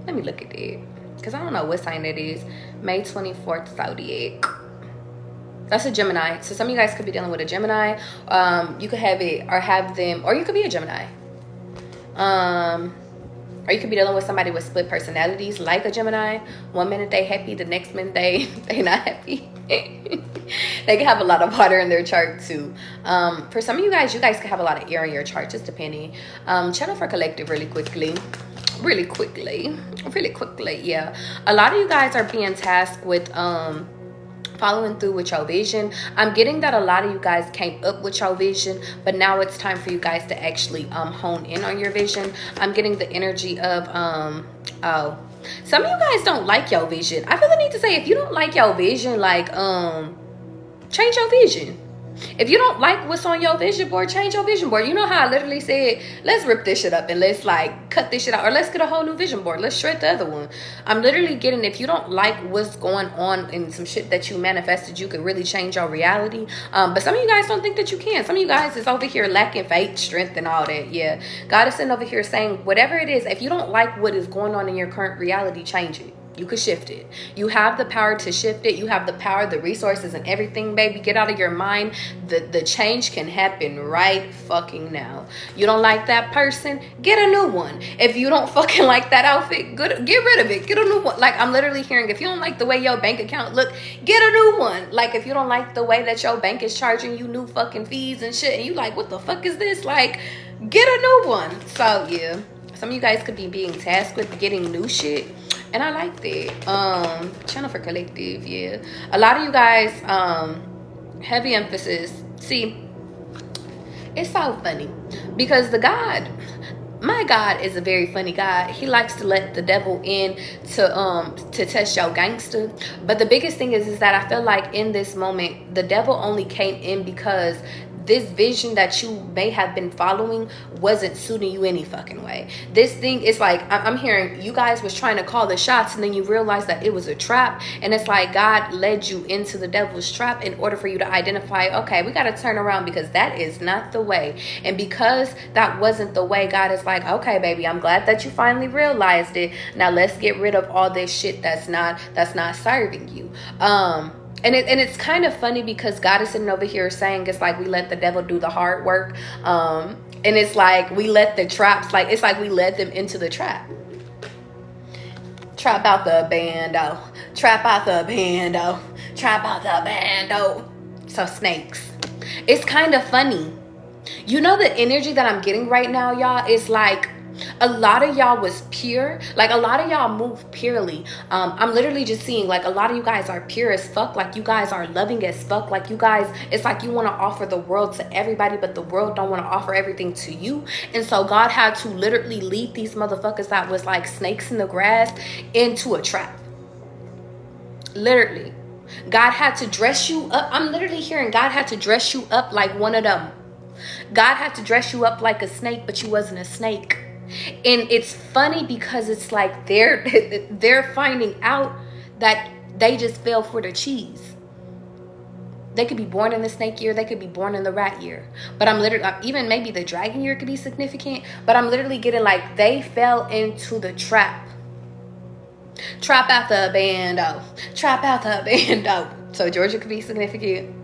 Let me look at it, because I don't know what sign that is. May 24th zodiac. That's a Gemini. So some of you guys could be dealing with a Gemini. You could have it or have them, or you could be a Gemini. Or you could be dealing with somebody with split personalities, like a Gemini. One minute they happy, the next minute they not happy. They can have a lot of water in their chart too. For some of you guys could have a lot of air in your chart, just depending. Channel for collective really quickly. Yeah, a lot of you guys are being tasked with following through with your vision. I'm getting that a lot of you guys came up with your vision, but now it's time for you guys to actually hone in on your vision. I'm getting the energy of oh, some of you guys don't like your vision. I feel the need to say, if you don't like your vision, like change your vision. If you don't like what's on your vision board, change your vision board. You know how I literally said, let's rip this shit up and let's like cut this shit out, or let's get a whole new vision board. Let's shred the other one. I'm literally getting, if you don't like what's going on in some shit that you manifested, you could really change your reality. But some of you guys don't think that you can. Some of you guys is over here lacking faith, strength, and all that. Yeah, God is sitting over here saying, whatever it is, if you don't like what is going on in your current reality, change it. You could shift it. You have the power to shift it. You have the power, the resources, and everything, baby. Get out of your mind. The change can happen right fucking now. You don't like that person? Get a new one. If you don't fucking like that outfit, get rid of it. Get a new one. Like, I'm literally hearing, if you don't like the way your bank account look, get a new one. Like, if you don't like the way that your bank is charging you new fucking fees and shit, and you like, what the fuck is this? Like, get a new one. So, yeah. Some of you guys could be being tasked with getting new shit. And I like that. Channel for collective, yeah. A lot of you guys, heavy emphasis. See, it's so funny because my God is a very funny God. He likes to let the devil in to test your gangster. But the biggest thing is that I feel like in this moment, the devil only came in because this vision that you may have been following wasn't suiting you any fucking way. This thing is like, I'm hearing you guys was trying to call the shots, and then you realized that it was a trap. And it's like God led you into the devil's trap in order for you to identify, okay, we got to turn around, because that is not the way. And because that wasn't the way, God is like, okay, baby, I'm glad that you finally realized it. Now let's get rid of all this shit that's not serving you. And it's kind of funny because God is sitting over here saying, it's like we let the devil do the hard work. And it's like we let the traps, like it's like we led them into the trap. Trap out the bando. Trap out the bando. Trap out the bando. So snakes. It's kind of funny. You know, the energy that I'm getting right now, y'all, is like a lot of y'all was pure. Like a lot of y'all move purely. I'm literally just seeing like a lot of you guys are pure as fuck. Like you guys are loving as fuck. Like you guys, it's like you want to offer the world to everybody, but the world don't want to offer everything to you. And so God had to literally lead these motherfuckers that was like snakes in the grass into a trap. Literally. God had to dress you up. I'm literally hearing God had to dress you up like one of them. God had to dress you up like a snake, but you wasn't a snake. And it's funny because it's like they're finding out that they just fell for the cheese. They could be born in the snake year. They could be born in the rat year. But I'm literally, even maybe the dragon year could be significant. But I'm literally getting like they fell into the trap. Trap out the bando. Trap out the bando. So Georgia could be significant.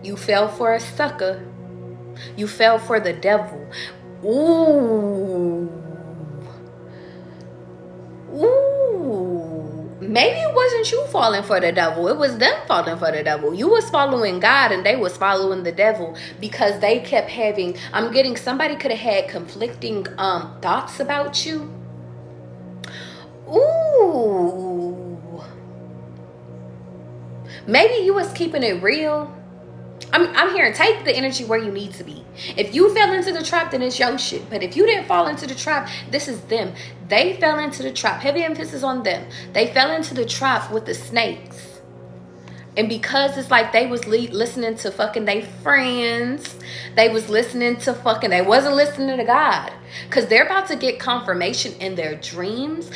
You fell for a sucker. You fell for the devil. Ooh. Ooh. Maybe it wasn't you falling for the devil. It was them falling for the devil. You was following God and they was following the devil because they kept having, I'm getting, somebody could have had conflicting thoughts about you. Ooh. Maybe you was keeping it real. I'm hearing take the energy where you need to be. If you fell into the trap, then it's your shit. But if you didn't fall into the trap, this is them. They fell into the trap. Heavy emphasis on them. They fell into the trap with the snakes. And because it's like they was listening to fucking their friends, they was listening to fucking, they wasn't listening to God. Because they're about to get confirmation in their dreams.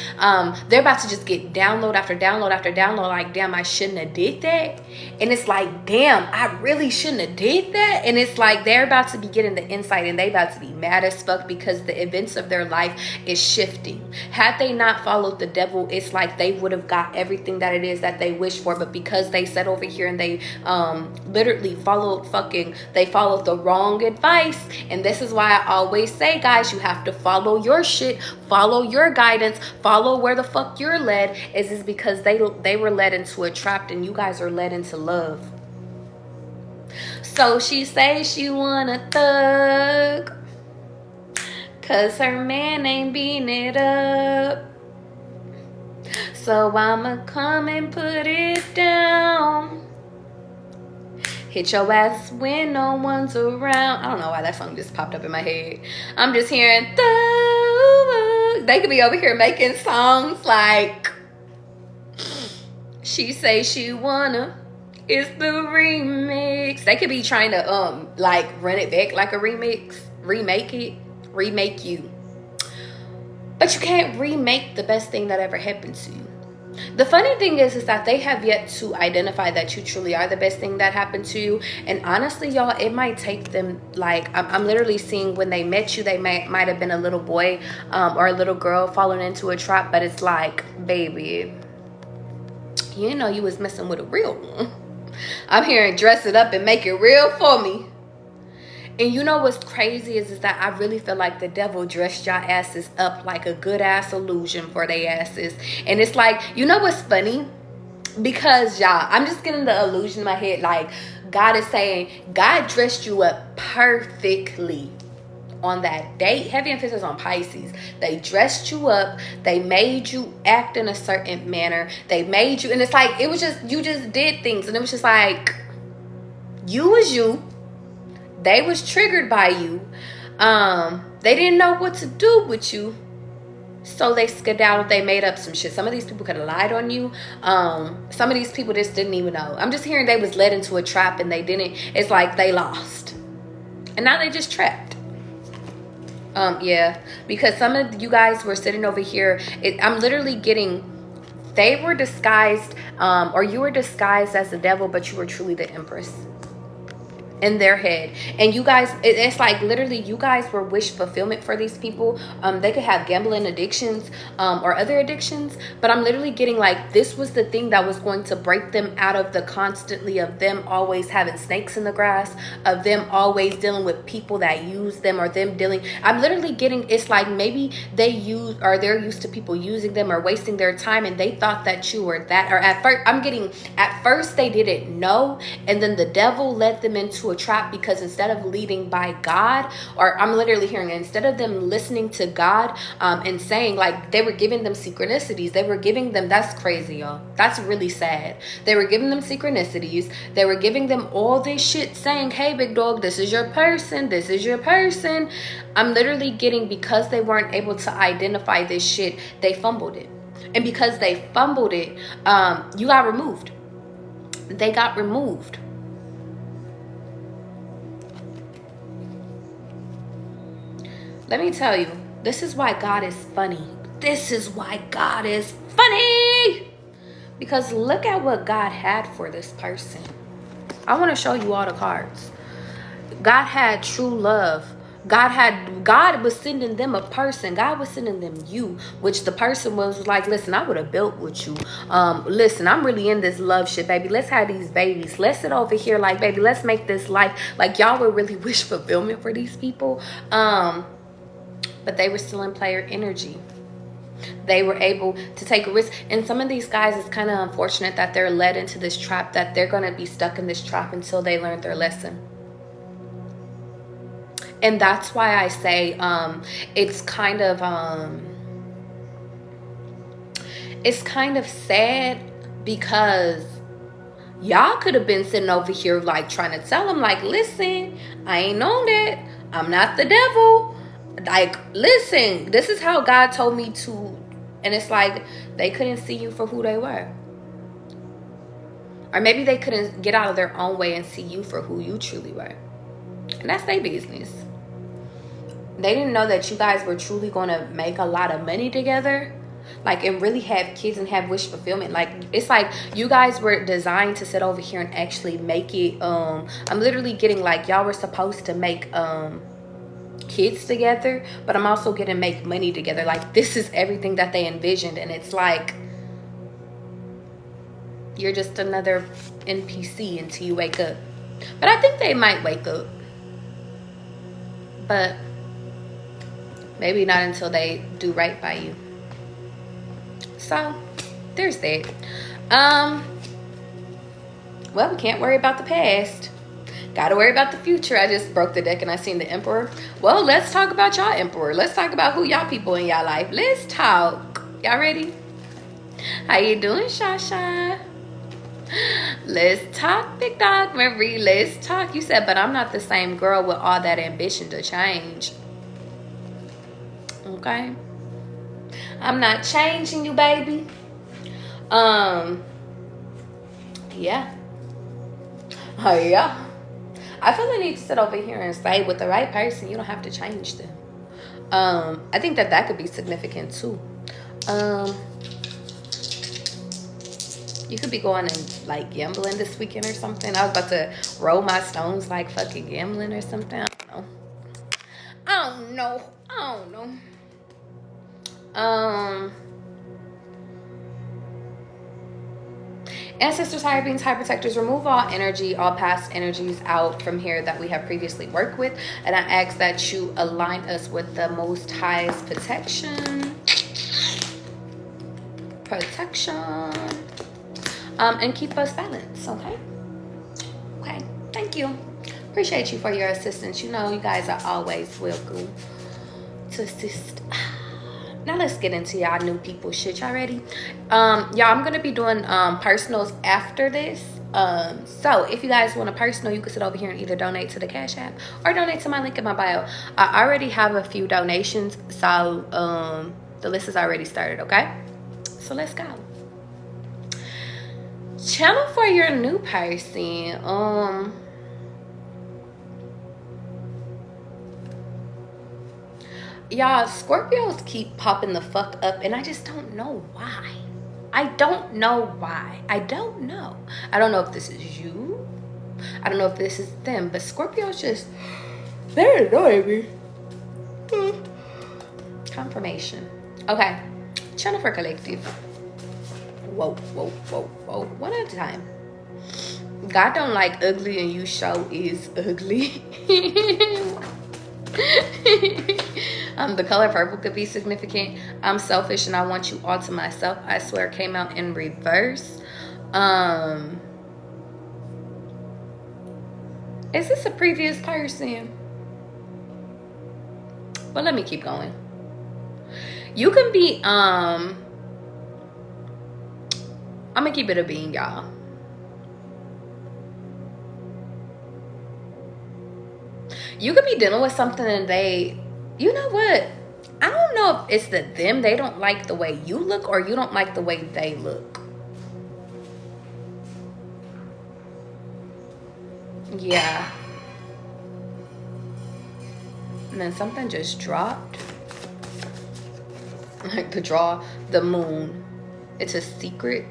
They're about to just get download after download after download. Like, damn, I shouldn't have did that. And it's like, damn, I really shouldn't have did that. And it's like they're about to be getting the insight and they about to be mad as fuck because the events of their life is shifting. Had they not followed the devil, it's like they would have got everything that it is that they wish for. But because they sat over here and they literally followed the wrong advice. And this is why I always say, guys, you have to follow your shit, follow your guidance, follow where the fuck you're led. Is because they were led into a trap and you guys are led into love. So she say she want a thug cause her man ain't beating it up. So I'ma come and put it down. Hit your ass when no one's around. I don't know why that song just popped up in my head. I'm just hearing thug. They could be over here making songs like she say she wanna. It's the remix. They could be trying to like run it back like a remix. Remake you. But you can't remake the best thing that ever happened to you. The funny thing is that they have yet to identify that you truly are the best thing that happened to you. And honestly, y'all, it might take them, like, I'm literally seeing when they met you, they might have been a little boy or a little girl falling into a trap. But it's like, baby, you know you was messing with a real one. I'm hearing dress it up and make it real for me. And you know what's crazy is that I really feel like the devil dressed y'all asses up like a good ass illusion for their asses. And it's like, you know what's funny? Because y'all, I'm just getting the illusion in my head. Like God is saying, God dressed you up perfectly on that date. Heavy emphasis on Pisces. They dressed you up. They made you act in a certain manner. They made you, and it's like, it was just, you just did things. And it was just like, you was you. They was triggered by you. They didn't know what to do with you. So they skedaddled. They made up some shit. Some of these people could have lied on you. Some of these people just didn't even know. I'm just hearing they was led into a trap and they didn't. It's like they lost. And now they just trapped. Yeah. Because some of you guys were sitting over here. I'm literally getting, they were disguised, or you were disguised as the devil, but you were truly the empress. In their head. And you guys, it's like literally you guys were wish fulfillment for these people. They could have gambling addictions or other addictions, but I'm literally getting like this was the thing that was going to break them out of the constantly of them always having snakes in the grass, of them always dealing with people that use them, or them dealing, I'm literally getting, it's like maybe they use, or they're used to people using them or wasting their time, and they thought that you were that, or at first they didn't know, and then the devil led them into a trap because instead of leading by God, or I'm literally hearing it, instead of them listening to God and saying, like, they were giving them synchronicities, they were giving them, that's crazy, y'all, that's really sad, they were giving them synchronicities, they were giving them all this shit saying, hey big dog, this is your person, this is your person. I'm literally getting, because they weren't able to identify this shit, they fumbled it. And because they fumbled it, you got removed. They got removed. Let me tell you, this is why God is funny. This is why God is funny. Because look at what God had for this person. I want to show you all the cards. God had true love God was sending them a person. God was sending them you, which the person was like, listen, I would have built with you. Listen, I'm really in this love shit, baby. Let's have these babies. Let's sit over here, like, baby, let's make this life. Like, y'all would really wish fulfillment for these people. But they were still in player energy. They were able to take a risk. And some of these guys, it's kind of unfortunate that they're led into this trap, that they're going to be stuck in this trap until they learn their lesson. And that's why I say it's kind of sad, because y'all could have been sitting over here like trying to tell them, like, listen, I ain't on that. I'm not the devil. Like, listen, this is how God told me to. And it's like they couldn't see you for who they were. Or maybe they couldn't get out of their own way and see you for who you truly were. And that's their business. They didn't know that you guys were truly going to make a lot of money together. Like, and really have kids and have wish fulfillment. Like, it's like you guys were designed to sit over here and actually make it. I'm literally getting like y'all were supposed to make kids together, but I'm also gonna make money together. Like, this is everything that they envisioned. And it's like, you're just another NPC until you wake up. But I think they might wake up. But maybe not until they do right by you. So there's that. Well, we can't worry about the past. Gotta worry about the future. I just broke the deck and I seen the Emperor. Well, let's talk about y'all Emperor. Let's talk about who y'all people in y'all life. Let's talk. Y'all ready? How you doing, Shasha? Let's talk, Big Dog Marie. Let's talk. You said, but I'm not the same girl with all that ambition to change. Okay. I'm not changing you, baby. Yeah. Oh, yeah. I feel the need to sit over here and say, with the right person, you don't have to change them. I think that could be significant too. You could be going and like gambling this weekend or something. I was about to roll my stones like fucking gambling or something. I don't know. Ancestors, higher beings, high protectors, remove all energy, all past energies out from here that we have previously worked with. And I ask that you align us with the most highest protection. And keep us balanced, okay? Okay, thank you. Appreciate you for your assistance. You know, you guys are always welcome to assist. Now let's get into y'all new people shit. Y'all ready? Y'all, I'm gonna be doing personals after this. So if you guys want a personal, you can sit over here and either donate to the Cash App or donate to my link in my bio. I already have a few donations, so the list is already started, okay? So let's go. Channel for your new person. Y'all, Scorpios keep popping the fuck up, and I just don't know why. I don't know why. I don't know if this is you. I don't know if this is them, but Scorpios just, they're annoying me. Confirmation. Okay. Channel for collective. Whoa. One at a time. God don't like ugly, and you show is ugly. The color purple could be significant. I'm selfish and I want you all to myself. I swear came out in reverse. Is this a previous person? Well, let me keep going. You can be I'm gonna keep it a being, y'all. You could be dealing with something and they, you know what? I don't know if it's them. They don't like the way you look, or you don't like the way they look. Yeah. And then something just dropped. Like the moon. It's a secret.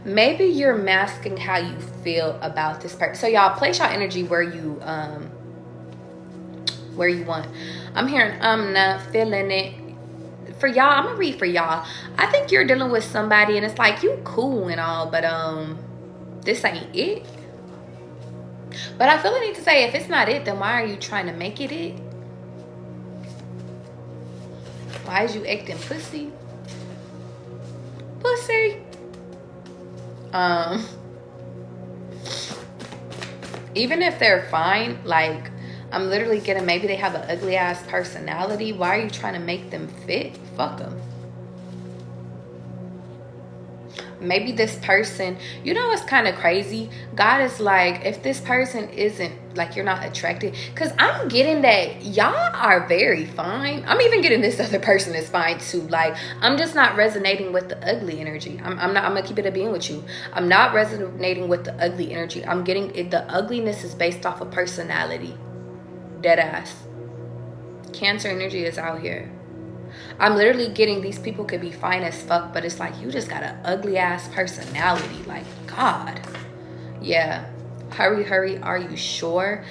Maybe you're masking how you feel about this person. So y'all, place y'all energy where you want. I'm hearing I'm not feeling it. For y'all, I'm gonna read for y'all. I think you're dealing with somebody and it's like you cool and all, but this ain't it. But I feel the need to say, if it's not it, then why are you trying to make it it? Why is you acting pussy? Pussy. Even if they're fine, like, I'm literally getting, maybe they have an ugly ass personality. Why are you trying to make them fit? Fuck them. Maybe this person, you know what's kind of crazy? God is like, if this person isn't, like, you're not attracted. Because I'm getting that y'all are very fine. I'm even getting this other person is fine too. Like, I'm just not resonating with the ugly energy. I'm going to keep it a being with you. I'm not resonating with the ugly energy. I'm getting it. The ugliness is based off of personality. Dead ass. Cancer energy is out here. I'm literally getting these people could be fine as fuck, but it's like you just got an ugly ass personality. Like, God. Yeah. Hurry, are you sure?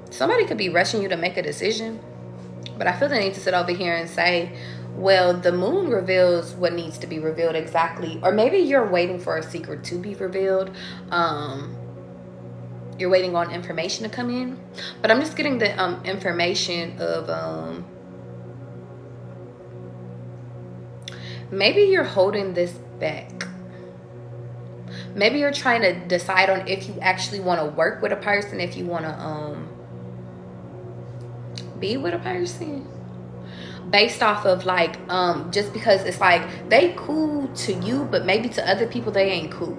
Somebody could be rushing you to make a decision, but I feel the need to sit over here and say, well, the moon reveals what needs to be revealed exactly. Or maybe you're waiting for a secret to be revealed. You're waiting on information to come in, but I'm just getting the information of maybe you're holding this back. Maybe you're trying to decide on if you actually want to work with a person, if you want to be with a person, based off of like just because it's like they cool to you, but maybe to other people they ain't cool.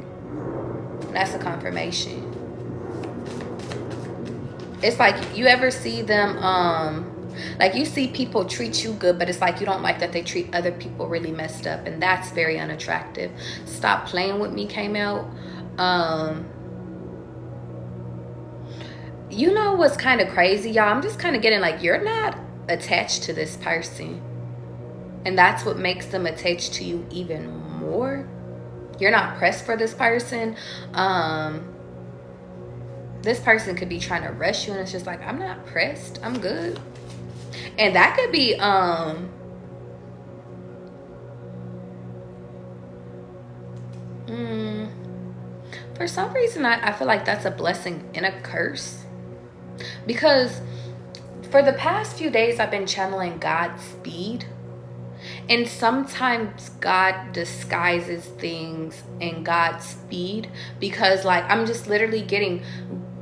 That's a confirmation. It's like you ever see them like you see people treat you good, but it's like you don't like that they treat other people really messed up, and that's very unattractive. Stop Playing With Me came out. You know what's kind of crazy, y'all? I'm just kind of getting like you're not attached to this person, and that's what makes them attached to you even more. You're not pressed for this person. This person could be trying to rush you, and it's just like, I'm not pressed, I'm good. And that could be for some reason I feel like that's a blessing and a curse, because for the past few days I've been channeling Godspeed, and sometimes God disguises things in Godspeed, because like I'm just literally getting,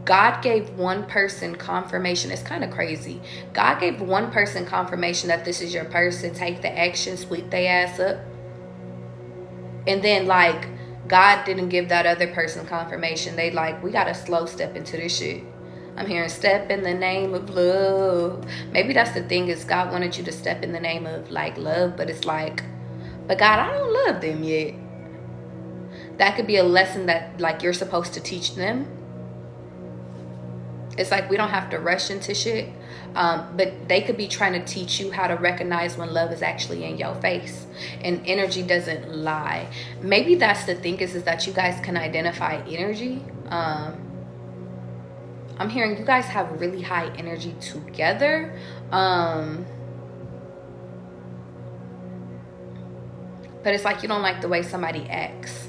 God gave one person confirmation. It's kind of crazy. God gave one person confirmation that this is your person. Take the action, sweep their ass up. And then like God didn't give that other person confirmation. They like, we got to slow step into this shit. I'm hearing step in the name of love. Maybe that's the thing, is God wanted you to step in the name of like love, but it's like, but God, I don't love them yet. That could be a lesson that like you're supposed to teach them. It's like we don't have to rush into shit, but they could be trying to teach you how to recognize when love is actually in your face, and energy doesn't lie. Maybe that's the thing, is that you guys can identify energy. I'm hearing you guys have really high energy together. But it's like you don't like the way somebody acts.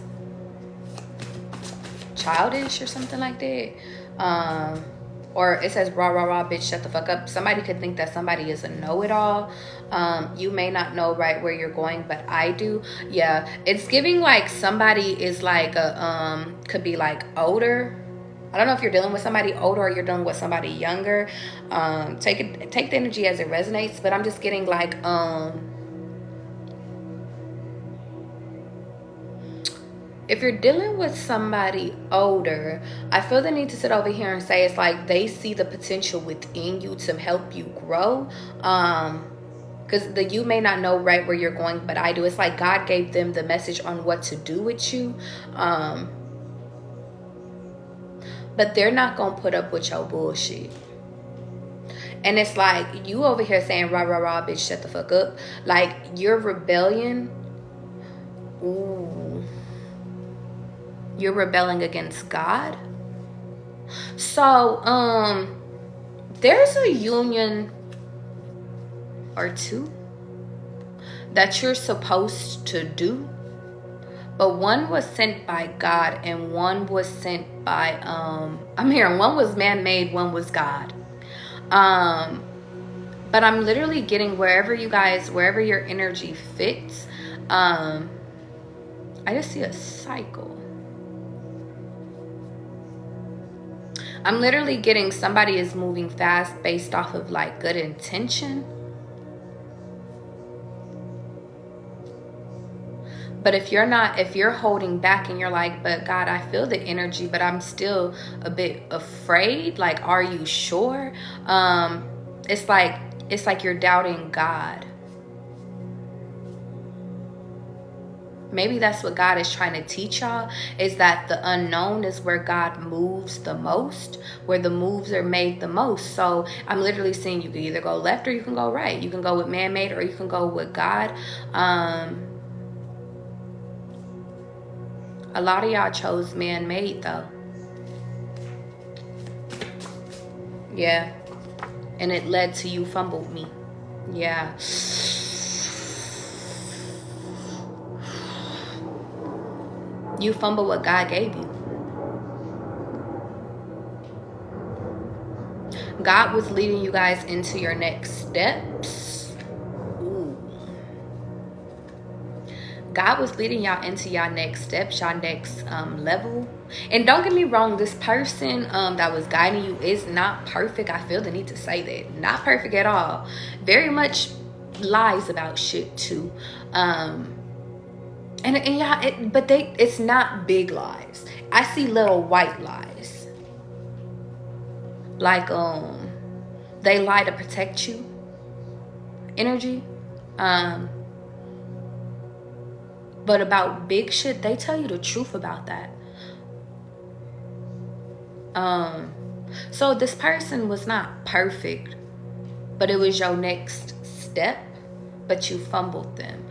Childish or something like that. Or it says rah rah rah bitch shut the fuck up. Somebody could think that somebody is a know-it-all. You may not know right where you're going, but I do. Yeah, it's giving like somebody is like a could be like older. I don't know if you're dealing with somebody older or you're dealing with somebody younger. Take the energy as it resonates, but I'm just getting like if you're dealing with somebody older, I feel the need to sit over here and say it's like they see the potential within you to help you grow. Because you may not know right where you're going, but I do. It's like God gave them the message on what to do with you. But they're not going to put up with your bullshit. And it's like you over here saying, rah, rah, rah, bitch, shut the fuck up. Like your rebellion Ooh. You're rebelling against God. So, there's a union or two that you're supposed to do, but one was sent by God and one was sent by, I'm hearing one was man-made, one was God. But I'm literally getting wherever your energy fits, I just see a cycle. I'm literally getting somebody is moving fast based off of like good intention. But if you're holding back and you're like, but God, I feel the energy, but I'm still a bit afraid. Like, are you sure? It's like you're doubting God. Maybe that's what God is trying to teach y'all, is that the unknown is where God moves the most, where the moves are made the most. So I'm literally saying you can either go left or you can go right. You can go with man-made or you can go with God. A lot of y'all chose man-made though. Yeah. And it led to you fumbled me. Yeah. You fumbled what God gave you. God was leading you guys into your next steps. Ooh. God was leading y'all into y'all next steps, y'all next level. And don't get me wrong, this person that was guiding you is not perfect. I feel the need to say that. Not perfect at all. Very much lies about shit too. And yeah, it's not big lies. I see little white lies. Like they lie to protect you. Energy. But about big shit, they tell you the truth about that. So this person was not perfect, but it was your next step, but you fumbled them.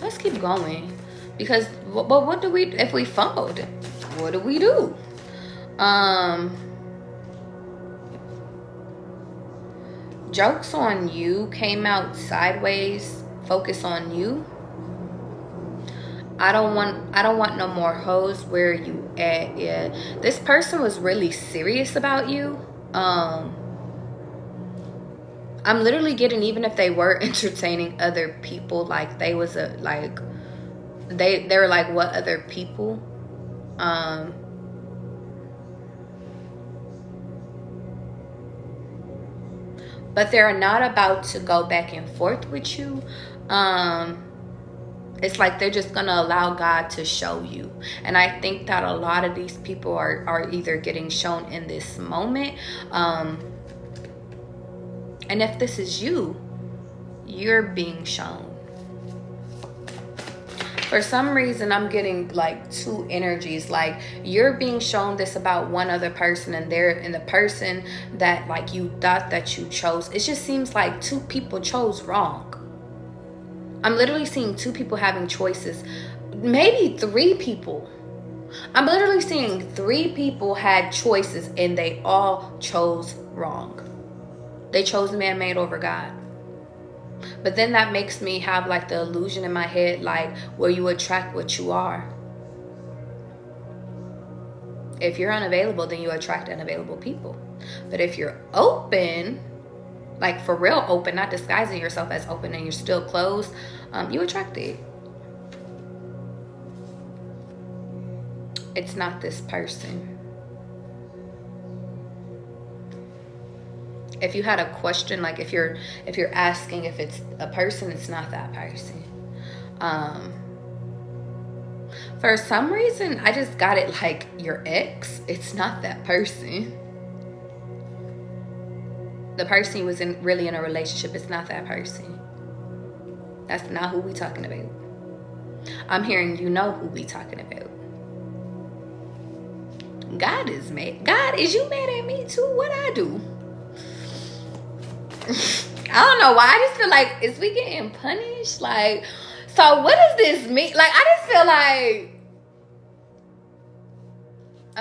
Let's keep going, because what do we, if we fumbled, what do we do? Jokes on you came out sideways. Focus on you. I don't want no more hoes. Where you at? Yeah, this person was really serious about you. I'm literally getting, even if they were entertaining other people, like they was a like they were like, what other people? But they're not about to go back and forth with you. It's like they're just gonna allow God to show you. And I think that a lot of these people are either getting shown in this moment. And if this is you, you're being shown. For some reason, I'm getting like two energies. Like you're being shown this about one other person, and the person that like you thought that you chose, it just seems like two people chose wrong. I'm literally seeing two people having choices. Maybe three people. I'm literally seeing three people had choices and they all chose wrong. They chose man-made over God. But then that makes me have like the illusion in my head, like where you attract what you are. If you're unavailable, then you attract unavailable people. But if you're open, like for real open, not disguising yourself as open and you're still closed, you attract it. It's not this person. If you had a question, like if you're asking if it's a person, it's not that person. For some reason, I just got it like your ex. It's not that person. The person you was really in a relationship, it's not that person. That's not who we talking about. I'm hearing you know who we talking about. God is mad. God, is you mad at me too? What I do? I don't know why. I just feel like, is we getting punished? Like, so what does this mean? Like, I just feel like,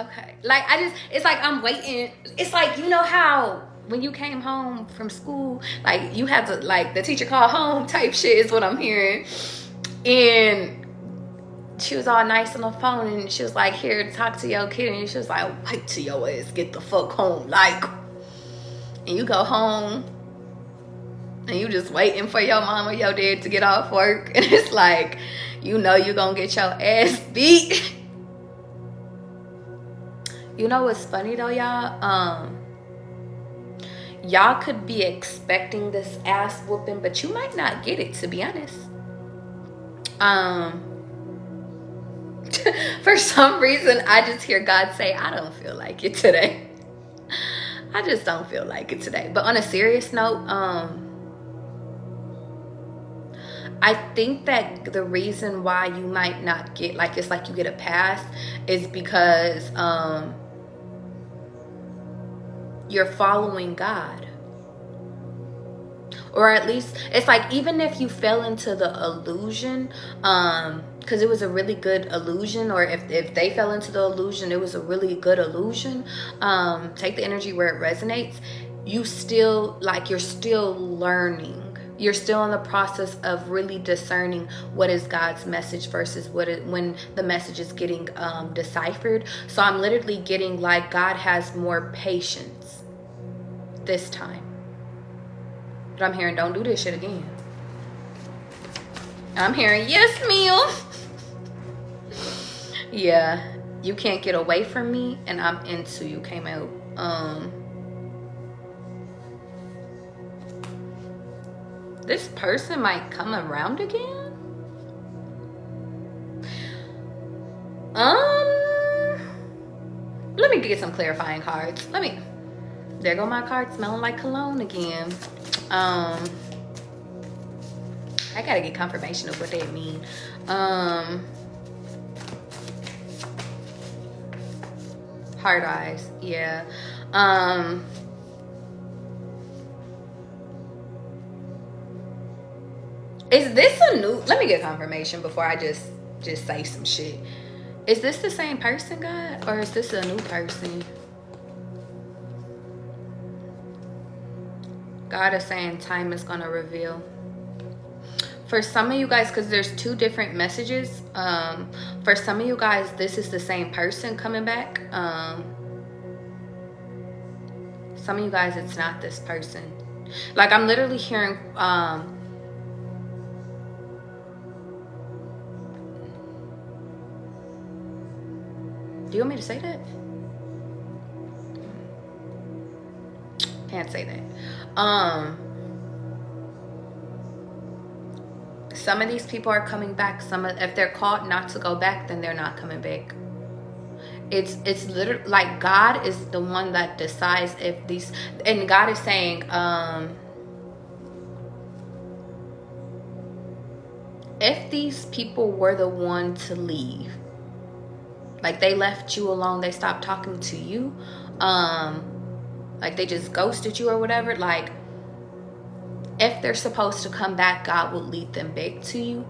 okay. Like, it's like I'm waiting. It's like, you know how when you came home from school, like, you had to, like, the teacher called home type shit is what I'm hearing. And she was all nice on the phone, and she was like, here, talk to your kid. And she was like, wait till your ass get the fuck home. Like, and you go home, and you just waiting for your mom or your dad to get off work. And it's like, you know you're going to get your ass beat. You know what's funny, though, y'all? Y'all could be expecting this ass whooping, but you might not get it, to be honest. For some reason, I just hear God say, I don't feel like it today. I just don't feel like it today. But on a serious note, I think that the reason why you might not get, like, it's like you get a pass is because you're following God. Or at least, it's like, even if you fell into the illusion, because it was a really good illusion, or if they fell into the illusion, it was a really good illusion. Take the energy where it resonates. You still, like, you're still learning. You're still in the process of really discerning what is God's message versus when the message is getting deciphered. So I'm literally getting like God has more patience this time. But I'm hearing, don't do this shit again. I'm hearing, yes, ma'am. Yeah, you can't get away from me, and I'm into you. Came out. This person might come around again. Let me get some clarifying cards. There go my card smelling like cologne again. I gotta get confirmation of what they mean. Heart eyes, yeah. Is this a new, let me get confirmation before I just say some shit. Is this the same person, God? Or is this a new person? God is saying time is gonna reveal. For some of you guys, because there's two different messages. For some of you guys, this is the same person coming back. Some of you guys, it's not this person. Like, I'm literally hearing, do you want me to say that? Can't say that. Some of these people are coming back. If they're called not to go back, then they're not coming back. It's literally like God is the one that decides if these, and God is saying, if these people were the one to leave, like they left you alone, they stopped talking to you, like they just ghosted you or whatever, like if they're supposed to come back, God will lead them back to you.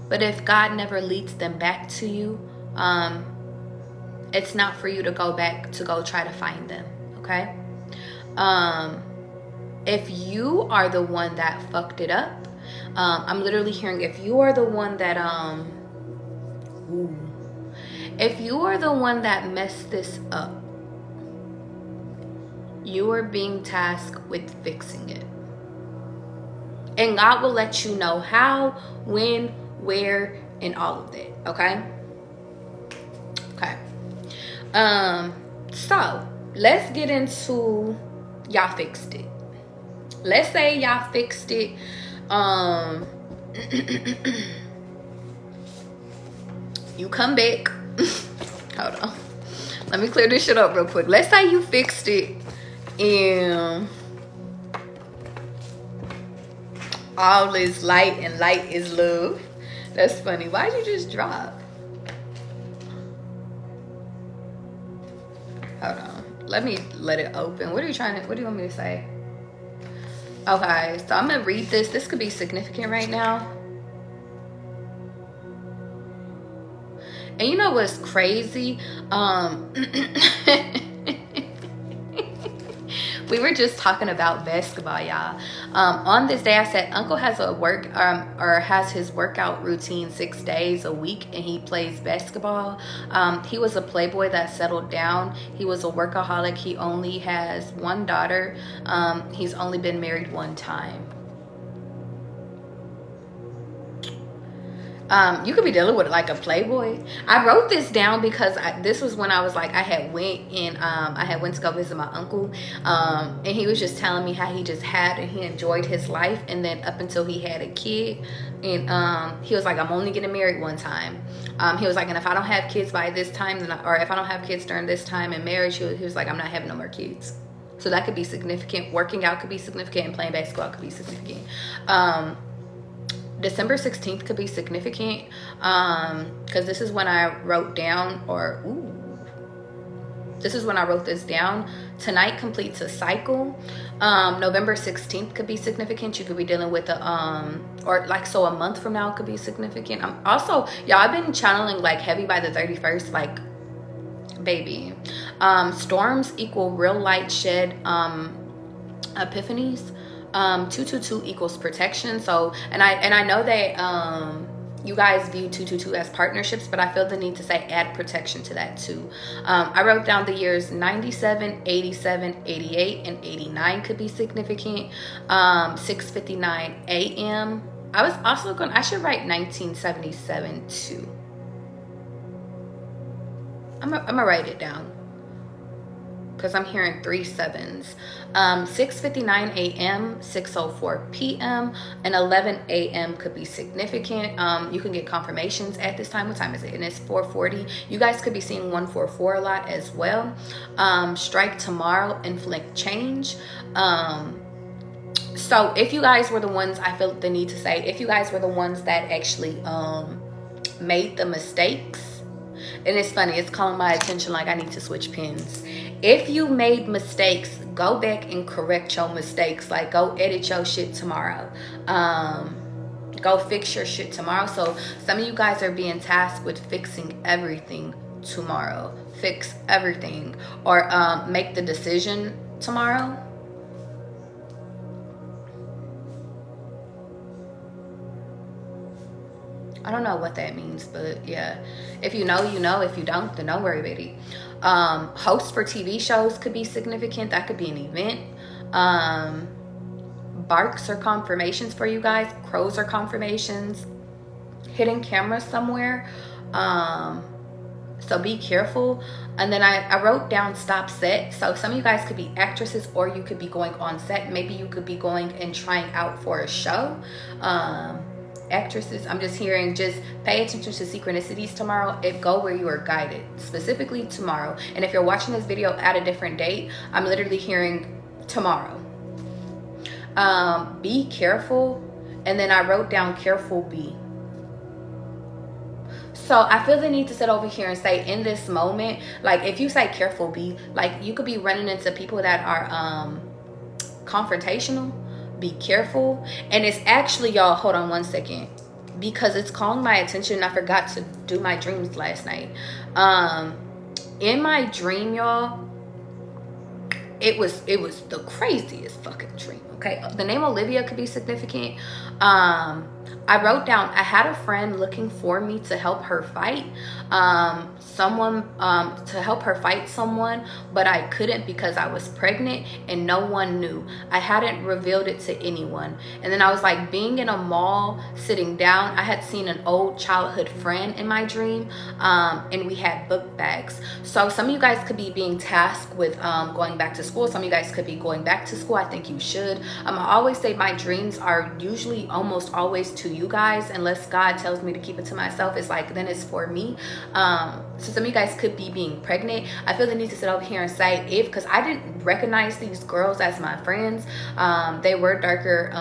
But if God never leads them back to you, it's not for you to go back to go try to find them, okay? If you are the one that fucked it up, I'm literally hearing, if you are the one that if you are the one that messed this up, you are being tasked with fixing it. And God will let you know how, when, where, and all of that, okay? Okay. So let's get into y'all fixed it. Let's say y'all fixed it. You come back. Hold on. Let me clear this shit up real quick. Let's say you fixed it and all is light and light is love. That's funny. Why'd you just drop? Hold on. let me let it open. What do you want me to say? Okay, so I'm gonna read this. This could be significant right now. And you know what's crazy? We were just talking about basketball, y'all. On this day, I said Uncle has has his workout routine 6 days a week, and he plays basketball. He was a playboy that settled down. He was a workaholic. He only has one daughter. He's only been married one time. You could be dealing with like a playboy. I wrote this down because this was when I was like, I had went to go visit my uncle, and he was just telling me how he just had and he enjoyed his life, and then up until he had a kid, and he was like, I'm only getting married one time. He was like, and if I don't have kids by this time, or if I don't have kids during this time in marriage, he was like, I'm not having no more kids. So that could be significant. Working out could be significant, and playing basketball could be significant. December 16th could be significant, because this is when I wrote down, this is when I wrote this down. Tonight completes a cycle. November 16th could be significant. You could be dealing with a month from now could be significant. Also, y'all, I've been channeling like heavy by the 31st, like baby. Storms equal real light shed epiphanies. 222 equals protection. So, and I know that you guys view 222 as partnerships, but I feel the need to say add protection to that too. I wrote down the years 97, 87, 88, and 89 could be significant. 6:59 a.m. I should write 1977 too. I'm gonna write it down, because I'm hearing 3 7s. 6:59 a.m., 6:04 p.m., and 11 a.m. could be significant. You can get confirmations at this time. What time is it? And it's 4:40. You guys could be seeing 144 a lot as well. Strike tomorrow, inflict change. So if you guys were the ones, I felt the need to say, if you guys were the ones that actually made the mistakes, and it's funny, it's calling my attention like I need to switch pens. If you made mistakes, go back and correct your mistakes. Like, go edit your shit tomorrow. Go fix your shit tomorrow. So some of you guys are being tasked with fixing everything tomorrow. Fix everything, or make the decision tomorrow. I don't know what that means, but yeah. If you know, you know. If you don't, then don't worry, baby. Hosts for TV shows could be significant. That could be an event. Barks are confirmations for you guys. Crows are confirmations. Hidden cameras somewhere. So be careful. And then I wrote down stop set. So some of you guys could be actresses, or you could be going on set. Maybe you could be going and trying out for a show. Actresses, I'm just hearing, just pay attention to synchronicities tomorrow. Go where you are guided, specifically tomorrow. And if you're watching this video at a different date, I'm literally hearing tomorrow. Be careful. And then I wrote down careful be. So I feel the need to sit over here and say, in this moment, like if you say careful be, like you could be running into people that are confrontational. Be careful. And it's actually, y'all, hold on one second, because it's calling my attention. I forgot to do my dreams last night. In my dream, y'all, it was the craziest fucking dream. Okay, the name Olivia could be significant. I wrote down, I had a friend looking for me to help her fight someone, but I couldn't because I was pregnant and no one knew. I hadn't revealed it to anyone. And then I was like being in a mall, sitting down. I had seen an old childhood friend in my dream, and we had book bags. So some of you guys could be being tasked with going back to school. Some of you guys could be going back to school. I think you should. I always say my dreams are usually almost always to you guys, unless God tells me to keep it to myself. It's like, then it's for me. So some of you guys could be being pregnant. I feel the need to sit over here and say, because I didn't recognize these girls as my friends. They were darker,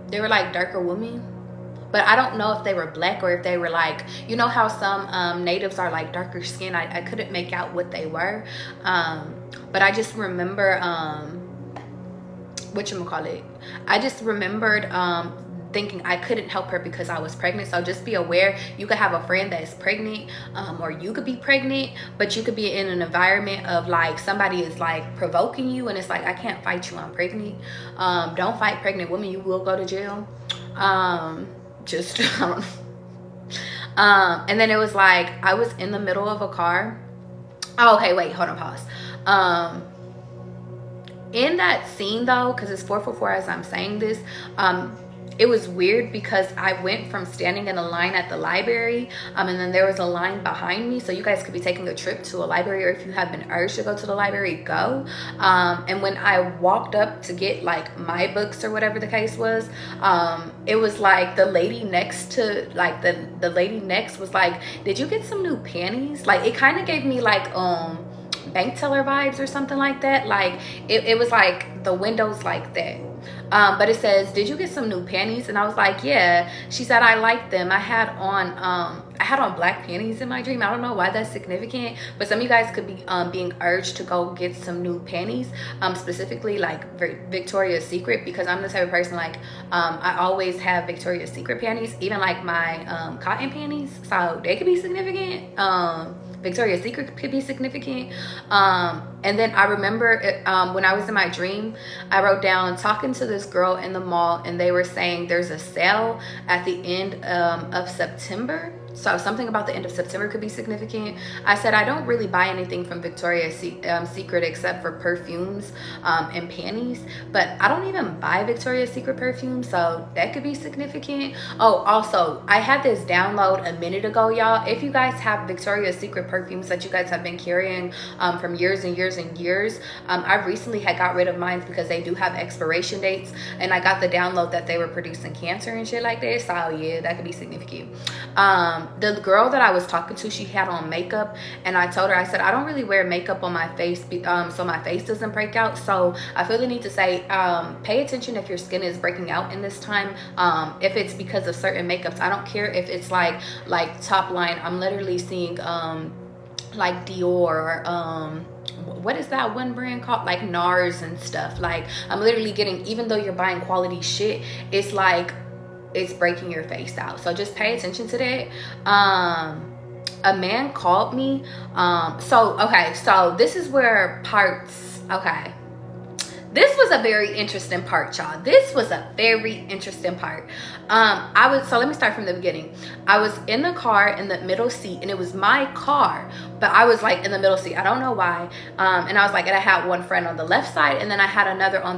they were like darker women, but I don't know if they were black or if they were like, you know how some natives are like darker skin. I couldn't make out what they were, but I just remember whatchamacallit, I just remembered thinking I couldn't help her because I was pregnant. So just be aware, you could have a friend that is pregnant, or you could be pregnant, but you could be in an environment of like somebody is like provoking you and it's like, I can't fight you, I'm pregnant. Don't fight pregnant women, you will go to jail. Just I don't know. And then it was like I was in the middle of a car. Oh, okay, wait, hold on, pause. In that scene though, because it's 444 as I'm saying this, it was weird because I went from standing in a line at the library, and then there was a line behind me. So you guys could be taking a trip to a library, or if you have been urged to go to the library, go. And when I walked up to get like my books or whatever the case was, it was like the lady next to, like the lady next was like, did you get some new panties? Like it kind of gave me like bank teller vibes or something like that. Like it was like the windows like that. But it says, did you get some new panties? And I was like, yeah. She said, I like them. I had on black panties in my dream. I don't know why that's significant, but some of you guys could be being urged to go get some new panties, specifically like Victoria's Secret, because I'm the type of person like I always have Victoria's Secret panties, even like my cotton panties, so they could be significant. Victoria's Secret could be significant. And then I remember when I was in my dream, I wrote down talking to this girl in the mall, and they were saying there's a sale at the end of September. So something about the end of September could be significant. I said I don't really buy anything from Victoria's Secret except for perfumes and panties, but I don't even buy Victoria's Secret perfume, so that could be significant. Oh, also, I had this download a minute ago, y'all. If you guys have Victoria's Secret perfumes that you guys have been carrying from years and years and years, I recently had got rid of mine because they do have expiration dates, and I got the download that they were producing cancer and shit like that. So yeah, that could be significant. The girl that I was talking to, she had on makeup, and I told her, I said, I don't really wear makeup on my face so my face doesn't break out. So I feel the need to say, pay attention if your skin is breaking out in this time, if it's because of certain makeups. I don't care if it's like top line. I'm literally seeing like Dior or what is that one brand called, like NARS and stuff. Like I'm literally getting, even though you're buying quality shit, it's like it's breaking your face out. So just pay attention to that. A man called me. So this is where this was a very interesting part, y'all. This was a very interesting part. So let me start from the beginning. I was in the car in the middle seat, and it was my car, but I was like in the middle seat. I don't know why. And I was like, and I had one friend on the left side, and then I had another on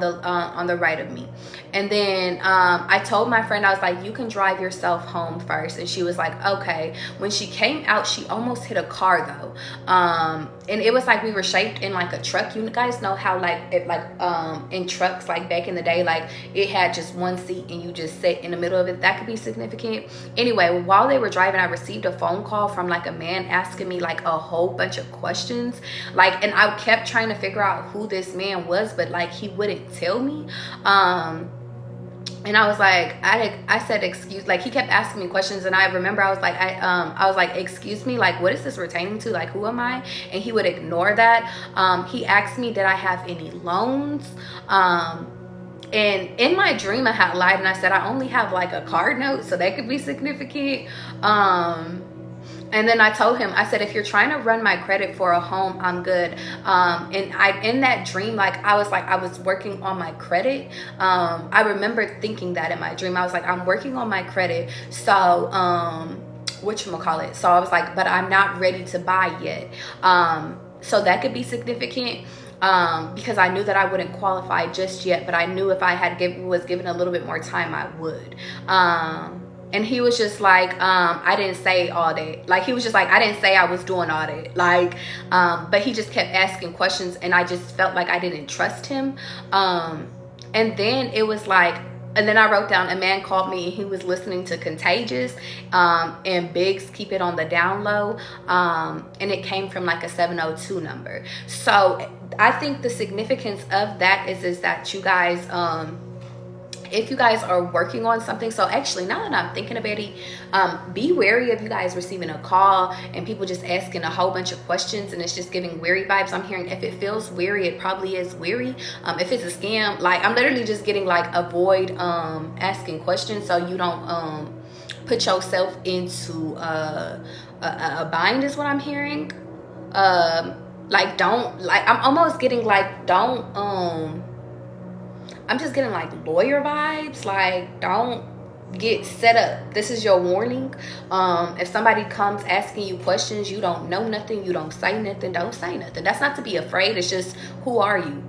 the right of me. And then I told my friend, I was like, you can drive yourself home first. And she was like, okay. When she came out, she almost hit a car though. And it was like we were shaped in like a truck. You guys know how in trucks, like back in the day, like it had just one seat and you just sit in the middle of it. That could be significant. Anyway, while they were driving, I received a phone call from like a man asking me like a whole bunch of questions. Like, and I kept trying to figure out who this man was, but like he wouldn't tell me. And I was like, I said, excuse, like he kept asking me questions, and I remember I was like, excuse me, like what is this pertaining to? Like who am I? And he would ignore that. He asked me, did I have any loans? And in my dream I had lied and I said I only have like a card note, so that could be significant. And then I told him, I said, if you're trying to run my credit for a home, I'm good. And in that dream, like I was working on my credit. I remember thinking that in my dream. I was like, I'm working on my credit. So whatchamacallit. So I was like, but I'm not ready to buy yet. So that could be significant. Because I knew that I wouldn't qualify just yet, but I knew if I was given a little bit more time, I would. And he was just like, I didn't say all that. Like, he was just like, I didn't say I was doing all that. Like, but he just kept asking questions, and I just felt like I didn't trust him. And then it was like, and then I wrote down, a man called me and he was listening to Contagious and Biggs Keep It on the Down Low. And it came from like a 702 number. So I think the significance of that is that you guys, if you guys are working on something. So actually, now that I'm thinking about it, be wary of you guys receiving a call and people just asking a whole bunch of questions and it's just giving weary vibes. I'm hearing if it feels weary, it probably is weary. If it's a scam, like I'm literally just getting like avoid asking questions so you don't put yourself into a bind is what I'm hearing. Like don't, like I'm almost getting like don't I'm just getting like lawyer vibes. Like, don't get set up. This is your warning. If somebody comes asking you questions, you don't know nothing, you don't say nothing, don't say nothing. That's not to be afraid. It's just, who are you?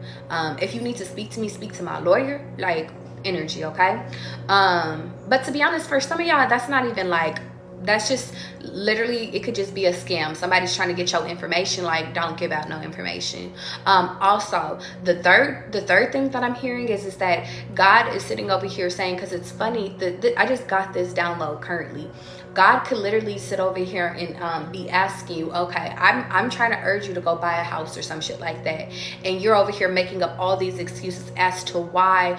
If you need to speak to me, speak to my lawyer. Like, energy, okay? But to be honest, for some of y'all, that's not even like, that's just literally, it could just be a scam. Somebody's trying to get your information. Like, don't give out no information. Also, the third thing that I'm hearing is that God is sitting over here saying, because it's funny, I just got this download currently. God could literally sit over here and be asking you, okay, I'm trying to urge you to go buy a house or some shit like that, and you're over here making up all these excuses as to why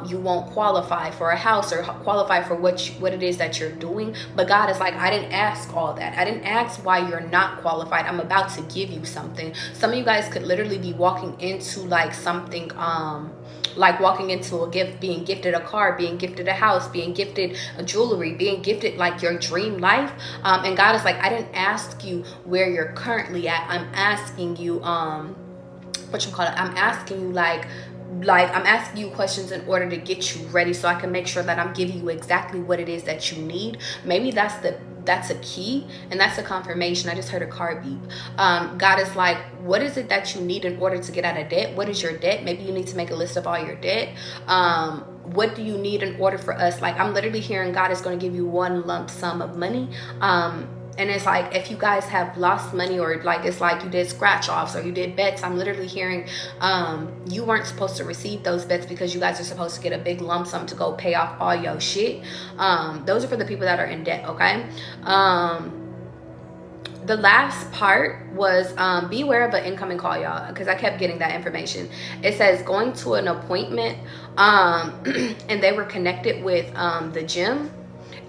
you won't qualify for a house or qualify for what it is that you're doing. But God is like, I didn't ask all that. I didn't ask why you're not qualified. I'm about to give you something. Some of you guys could literally be walking into like something, like walking into a gift, being gifted a car, being gifted a house, being gifted a jewelry, being gifted like your dream life. And God is like, I didn't ask you where you're currently at. I'm asking you, I'm asking you like I'm asking you questions in order to get you ready so I can make sure that I'm giving you exactly what it is that you need. Maybe that's a key, and that's a confirmation. I just heard a car beep. God is like, what is it that you need in order to get out of debt? What is your debt? Maybe you need to make a list of all your debt. What do you need in order for us? Like, I'm literally hearing God is going to give you one lump sum of money. And it's like, if you guys have lost money, or like it's like you did scratch offs or you did bets, I'm literally hearing you weren't supposed to receive those bets because you guys are supposed to get a big lump sum to go pay off all your shit. Those are for the people that are in debt, okay? The last part was beware of an incoming call, y'all, because I kept getting that information. It says going to an appointment, and they were connected with the gym.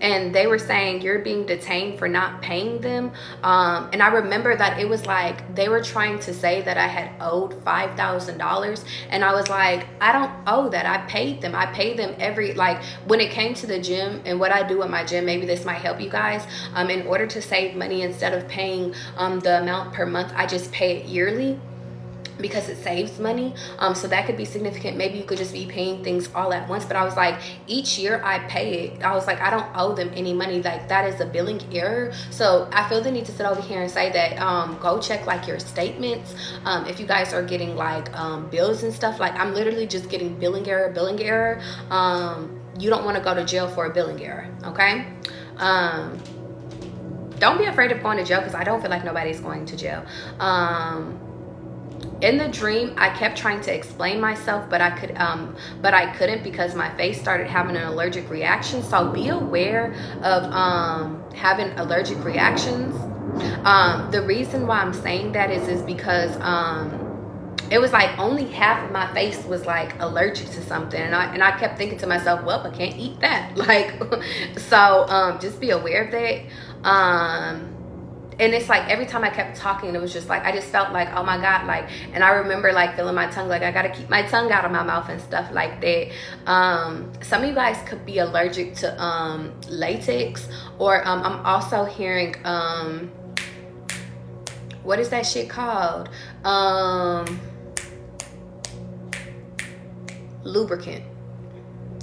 And they were saying you're being detained for not paying them. And I remember that it was like they were trying to say that I had owed $5,000. And I was like, I don't owe that. I paid them. I pay them like when it came to the gym and what I do at my gym, maybe this might help you guys. In order to save money, instead of paying the amount per month, I just pay it yearly, because it saves money. So that could be significant. Maybe you could just be paying things all at once. But I was like, each year I pay it. I was like, I don't owe them any money. Like, that is a billing error. So I feel the need to sit over here and say that go check like your statements. If you guys are getting like bills and stuff, like I'm literally just getting billing error. You don't want to go to jail for a billing error, okay? Don't be afraid of going to jail, because I don't feel like nobody's going to jail. In the dream, I kept trying to explain myself, but I couldn't, because my face started having an allergic reaction. So be aware of having allergic reactions. The reason why I'm saying that is because it was like only half of my face was like allergic to something, and I kept thinking to myself, well, I can't eat that. Like, so just be aware of that. And it's like every time I kept talking, it was just like, I just felt like, oh my God, like, and I remember like feeling my tongue, like I gotta keep my tongue out of my mouth and stuff like that. Some of you guys could be allergic to latex, or I'm also hearing, what is that shit called? Lubricant.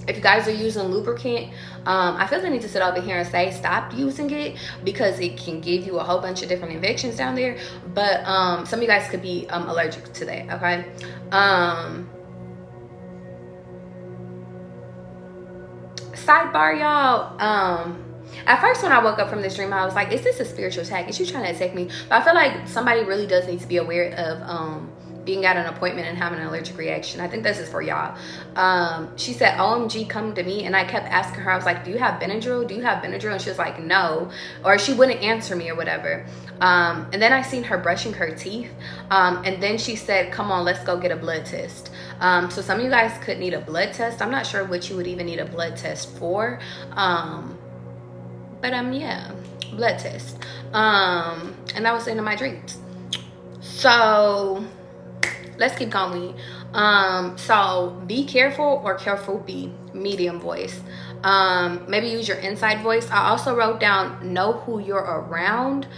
If you guys are using lubricant, I feel the need to sit over here and say stop using it, because it can give you a whole bunch of different infections down there. But some of you guys could be allergic to that, okay? Sidebar, y'all. At first when I woke up from this dream, I was like, is this a spiritual attack? Is she trying to attack me? But I feel like somebody really does need to be aware of being at an appointment and having an allergic reaction. I think this is for y'all. She said, OMG, come to me. And I kept asking her, I was like, do you have Benadryl? Do you have Benadryl? And she was like, no. Or she wouldn't answer me or whatever. And then I seen her brushing her teeth. And then she said, come on, let's go get a blood test. So some of you guys could need a blood test. I'm not sure what you would even need a blood test for. But yeah, blood test. And that was the end of my dreams. So let's keep going. So be careful, or careful be, medium voice. Maybe use your inside voice. I also wrote down know who you're around.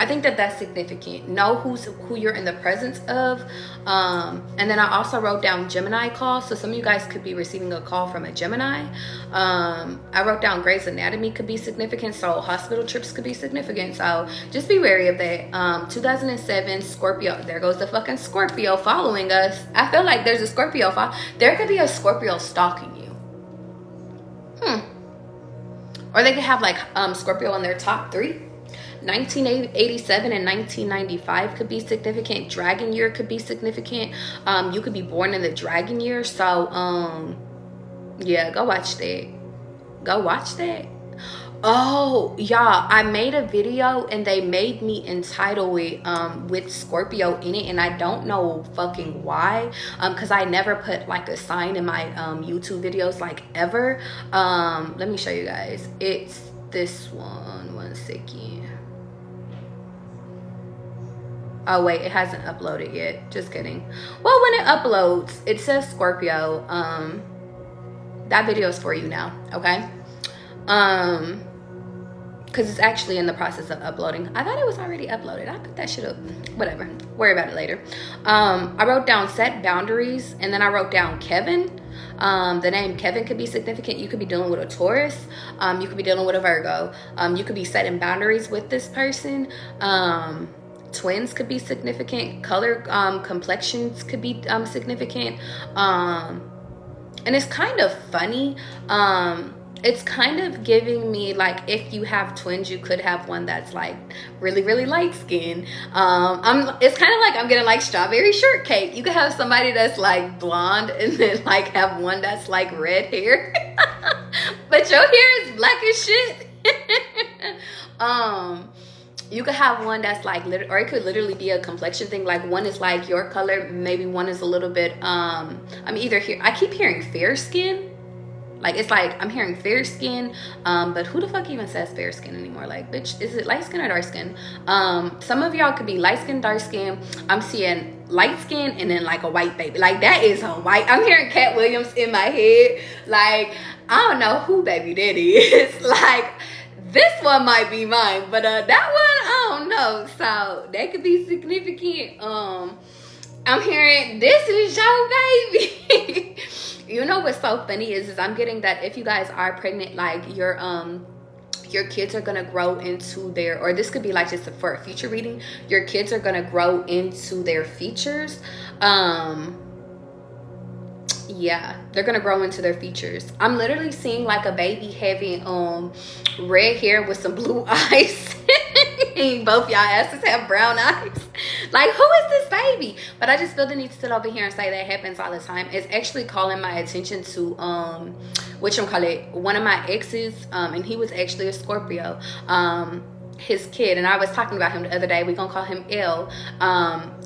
I think that that's significant. Know who you're in the presence of. And then I also wrote down Gemini call. So some of you guys could be receiving a call from a Gemini. I wrote down Grey's Anatomy could be significant. So hospital trips could be significant. So just be wary of that. 2007 Scorpio. There goes the fucking Scorpio following us. I feel like there's a Scorpio there could be a Scorpio stalking you. Or they could have like Scorpio in their top 3. 1987 and 1995 could be significant. Dragon year could be significant. You could be born in the dragon year. So yeah, go watch that. Go watch that. Oh y'all, I made a video and they made me entitle it with Scorpio in it, and I don't know fucking why, because I never put like a sign in my YouTube videos, like, ever. Let me show you guys. It's this one second. Oh wait, it hasn't uploaded yet. Just kidding. Well, when it uploads, it says Scorpio. That video is for you now, okay? Because it's actually in the process of uploading. I thought it was already uploaded. I put that shit up. Whatever. Worry about it later. I wrote down set boundaries, and then I wrote down Kevin. The name Kevin could be significant. You could be dealing with a Taurus. You could be dealing with a Virgo. You could be setting boundaries with this person. Twins could be significant. Color complexions could be significant. And it's kind of funny. It's kind of giving me like, if you have twins, you could have one that's like really, really light skin. It's kind of like I'm getting like strawberry shortcake. You could have somebody that's like blonde and then like have one that's like red hair. But your hair is black as shit. You could have one that's like, or it could literally be a complexion thing. Like one is like your color, maybe one is a little bit, either here, I keep hearing fair skin. Like, it's like, I'm hearing fair skin, but who the fuck even says fair skin anymore? Like, bitch, is it light skin or dark skin? Some of y'all could be light skin, dark skin. I'm seeing light skin and then like a white baby. Like, that is a white. I'm hearing Cat Williams in my head. Like, I don't know who baby that is. Like, this one might be mine, but that one, I don't know. So that could be significant. I'm hearing this is your baby. You know what's so funny is I'm getting that if you guys are pregnant, like your kids are gonna grow into their, or this could be like just for a future reading, your kids are gonna grow into their features. Yeah, they're gonna grow into their features. I'm literally seeing like a baby having red hair with some blue eyes. Both y'all asses have brown eyes. Like, who is this baby? But I just feel the need to sit over here and say that happens all the time. It's actually calling my attention to one of my exes, and he was actually a Scorpio. His kid, and I was talking about him the other day. We're gonna call him L.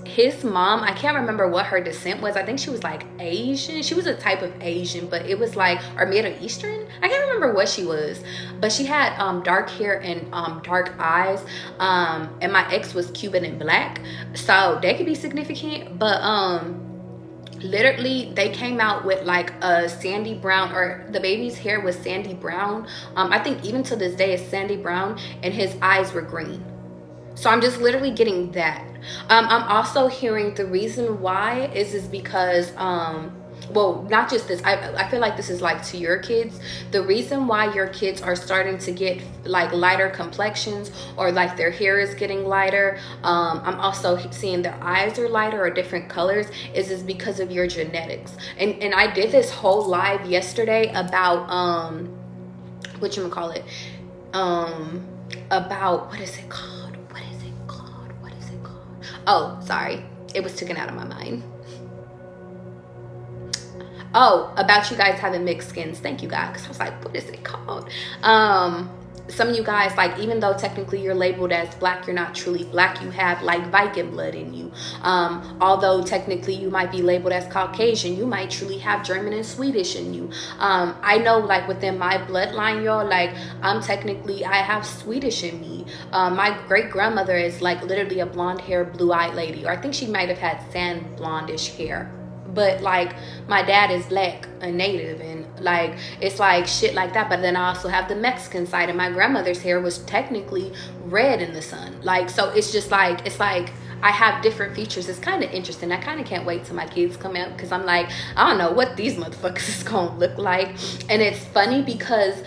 His mom, I can't remember what her descent was. I think she was like Asian. She was a type of Asian, but it was like, or Middle Eastern. I can't remember what she was, but she had dark hair and dark eyes. And my ex was Cuban and black, so that could be significant. But literally they came out with like a sandy brown, or the baby's hair was sandy brown. I think even to this day it's sandy brown, and his eyes were green. So I'm just literally getting that. I'm also hearing the reason why is because well, not just this, I feel like this is like to your kids. The reason why your kids are starting to get like lighter complexions, or like their hair is getting lighter, I'm also seeing their eyes are lighter or different colors, is because of your genetics. And I did this whole live yesterday about whatchamacallit, about, what is it called? Oh, sorry, it was taken out of my mind. Oh, about you guys having mixed skins. Thank you, guys. I was like, what is it called? some of you guys, like, even though technically you're labeled as black, you're not truly black. You have like Viking blood in you. Although technically you might be labeled as Caucasian, you might truly have German and Swedish in you. I know, like, within my bloodline, y'all, like, I have Swedish in me. My great grandmother is like literally a blonde hair, blue eyed lady, or I think she might have had sand blondish hair. But like, my dad is black, a native, and like, it's like shit like that. But then I also have the Mexican side, and my grandmother's hair was technically red in the sun. Like, so it's just like, it's like I have different features. It's kind of interesting. I kind of can't wait till my kids come out, because I'm like, I don't know what these motherfuckers is gonna look like. And it's funny because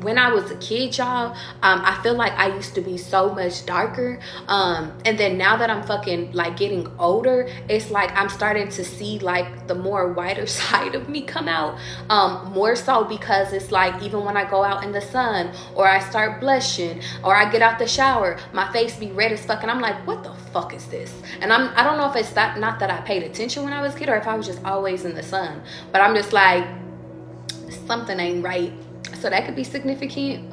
when I was a kid, y'all, I feel like I used to be so much darker, and then now that I'm fucking like getting older, it's like I'm starting to see like the more whiter side of me come out, more so, because it's like, even when I go out in the sun, or I start blushing, or I get out the shower, my face be red as fuck, and I'm like, what the fuck is this? And I don't know if it's not that I paid attention when I was a kid, or if I was just always in the sun, but I'm just like, something ain't right. So that could be significant.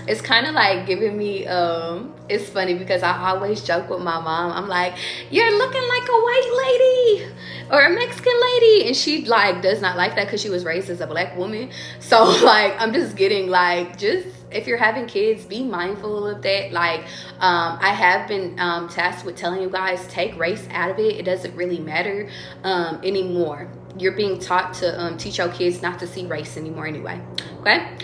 It's kind of like giving me, it's funny because I always joke with my mom. I'm like, you're looking like a white lady or a Mexican lady. And she like does not like that, because she was raised as a black woman. So like, I'm just getting like, just, if you're having kids, be mindful of that. Like, I have been tasked with telling you guys, take race out of it. It doesn't really matter anymore. You're being taught to teach your kids not to see race anymore anyway. Okay.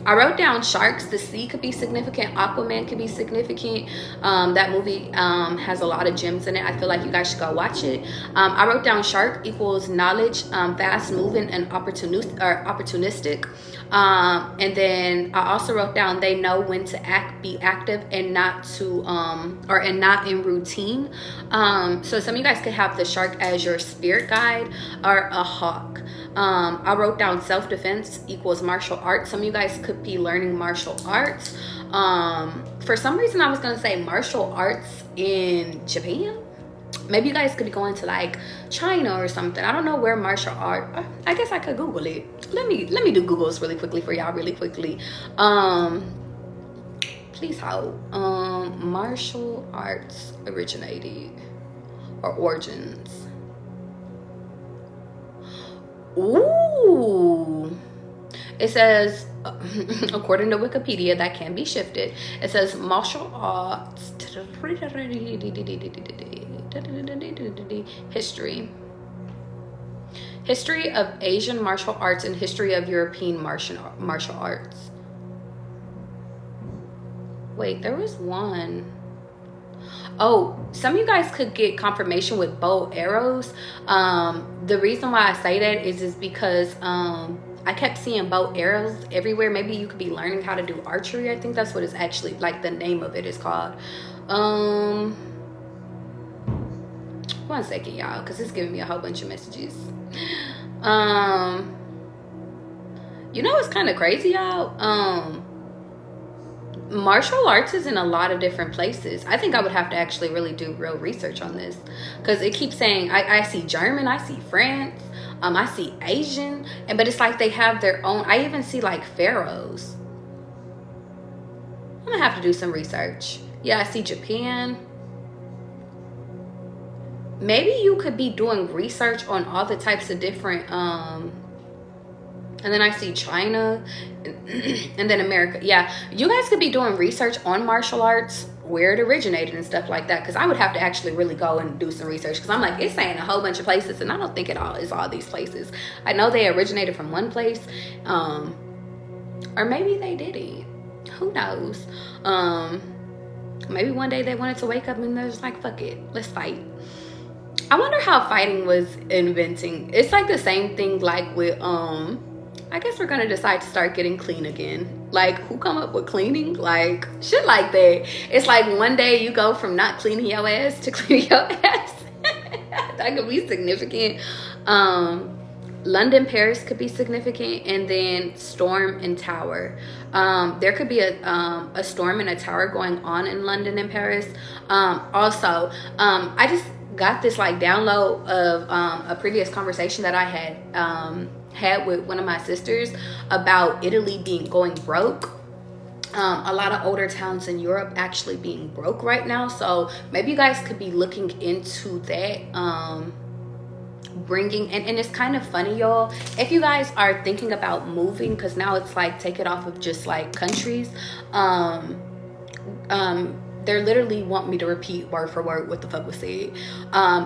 I wrote down sharks. The sea could be significant. Aquaman could be significant. That movie has a lot of gems in it. I feel like you guys should go watch it. I wrote down shark equals knowledge, fast moving, and opportunistic. And then I also wrote down they know when to be active and not to and not in routine. So some of you guys could have the shark as your spirit guide, or a hawk. I wrote down self-defense equals martial arts. Some of you guys could be learning martial arts. For some reason I was gonna say martial arts in Japan. Maybe you guys could be going to like China or something. I don't know where martial art. I guess I could Google it. Let me do Googles really quickly for y'all, really quickly. Please hold. Martial arts originated or origins. Ooh. It says, according to Wikipedia, that can be shifted. It says martial arts history of Asian martial arts and history of European martial arts. Wait, there was one. Oh, some of you guys could get confirmation with bow arrows. The reason why I say that is because I kept seeing bow arrows everywhere. Maybe you could be learning how to do archery. I think that's what it's actually, like, the name of it is called. One second, y'all, because it's giving me a whole bunch of messages. You know what's kind of crazy, y'all? Martial arts is in a lot of different places. I think I would have to actually really do real research on this, because it keeps saying, I see German, I see France, I see Asian, but it's like they have their own. I even see like pharaohs. I'm gonna have to do some research. Yeah, I see Japan. Maybe you could be doing research on all the types of different and then I see China, and then America. Yeah, you guys could be doing research on martial arts, where it originated and stuff like that, because I would have to actually really go and do some research, because I'm like, it's saying a whole bunch of places, and I don't think it all is all these places. I know they originated from one place, or maybe they didn't. Who knows? Maybe one day they wanted to wake up and they're just like, fuck it, let's fight. I wonder how fighting was inventing. It's like the same thing like with I guess we're gonna decide to start getting clean again. Like, who come up with cleaning? Like, shit like that. It's like one day you go from not cleaning your ass to cleaning your ass. That could be significant. London, Paris could be significant, and then storm and tower. There could be a storm and a tower going on in London and Paris. Also, got this like download of a previous conversation that I had with one of my sisters about Italy going broke. A lot of older towns in Europe actually being broke right now. So maybe you guys could be looking into that. Bringing and it's kind of funny, y'all, if you guys are thinking about moving, because now it's like take it off of just like countries. They're literally want me to repeat word for word what the fuck was said.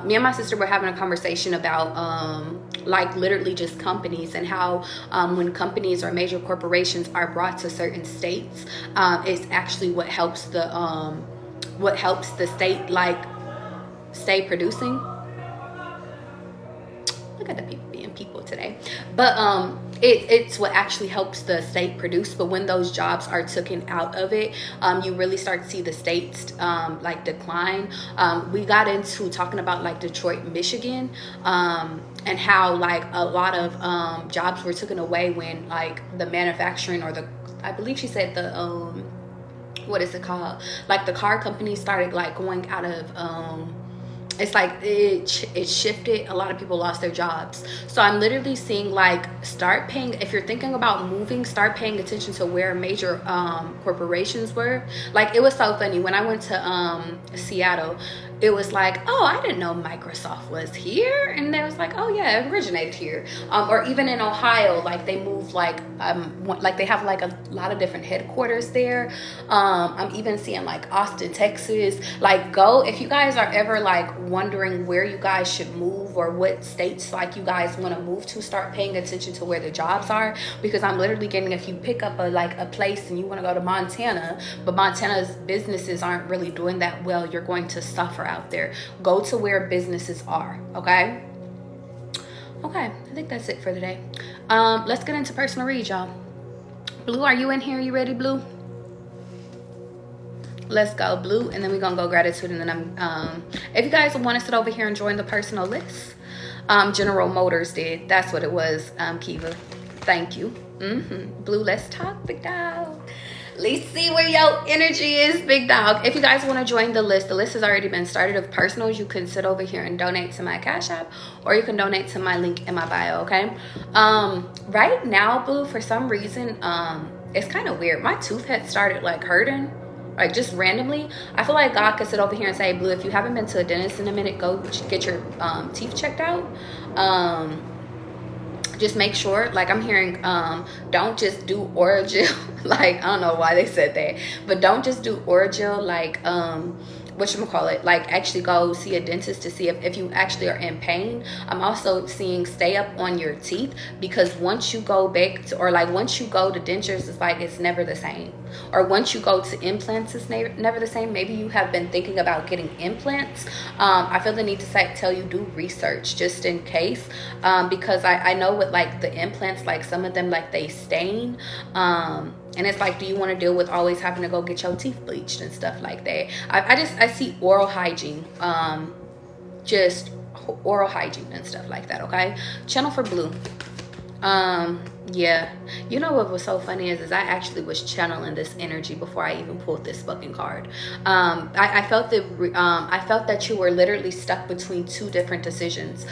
Me and my sister were having a conversation about like literally just companies, and how when companies or major corporations are brought to certain states, it's actually what helps the state like stay producing. Look at the people being people today. But it's what actually helps the state produce. But when those jobs are taken out of it, you really start to see the states like decline. We got into talking about like Detroit, Michigan, and how like a lot of jobs were taken away when like the manufacturing, or I believe she said the what is it called, like the car companies started like going out of it's like it shifted. A lot of people lost their jobs. So I'm literally seeing like start paying, if you're thinking about moving, start paying attention to where major corporations were. Like it was so funny when I went to Seattle. It was like, oh, I didn't know Microsoft was here, and they was like, oh yeah, it originated here. Or even in Ohio, like they moved like they have like a lot of different headquarters there. I'm even seeing like Austin, Texas. Like go, if you guys are ever like wondering where you guys should move or what states like you guys want to move to, start paying attention to where the jobs are, because I'm literally getting, if you pick up a place and you want to go to Montana, but Montana's businesses aren't really doing that well, you're going to suffer out there. Go to where businesses are. Okay, I think that's it for today. Let's get into personal read, y'all. Blue, are you in here? You ready, Blue? Let's go, Blue, and then we're gonna go gratitude, and then I'm if you guys want to sit over here and join the personal list, General Motors did, that's what it was. Kiva, thank you. Blue, let's talk, big dog. Let's see where your energy is, big dog. If you guys want to join the list has already been started of personals. You can sit over here and donate to my Cash App, or you can donate to my link in my bio. Okay, right now, Blue, for some reason it's kind of weird, my tooth had started like hurting, like just randomly. I feel like God could sit over here and say, Blue, if you haven't been to a dentist in a minute, go get your teeth checked out. Just make sure, like I'm hearing, don't just do oral gel. Like, I don't know why they said that, but don't just do oral gel, like whatchamacallit, like actually go see a dentist to see if you actually are in pain. I'm also seeing stay up on your teeth, because once you go back to, or like once you go to dentures, it's like it's never the same. Or once you go to implants, it's never the same. Maybe you have been thinking about getting implants. I feel the need to tell you, do research just in case, because I know with like the implants, like some of them, like they stain, and it's like, do you want to deal with always having to go get your teeth bleached and stuff like that? I see oral hygiene, just oral hygiene and stuff like that. Okay, channel for Blue. Yeah, you know what was so funny is I actually was channeling this energy before I even pulled this fucking card. I felt that you were literally stuck between two different decisions.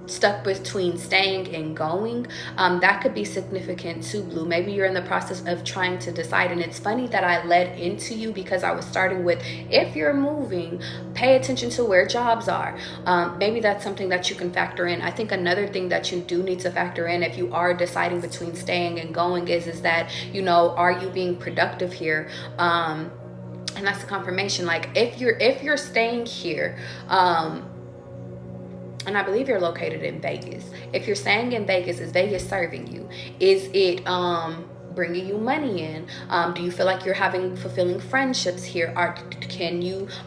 Stuck between staying and going. That could be significant too, Blue. Maybe you're in the process of trying to decide, and it's funny that I led into you, because I was starting with, if you're moving, pay attention to where jobs are. Maybe that's something that you can factor in. I think another thing that you do need to factor in if you are deciding between staying and going is that, you know, are you being productive here? And that's the confirmation. Like if you're staying here, and I believe you're located in Vegas. If you're staying in Vegas, is Vegas serving you? Is it bringing you money in? Do you feel like you're having fulfilling friendships here? Are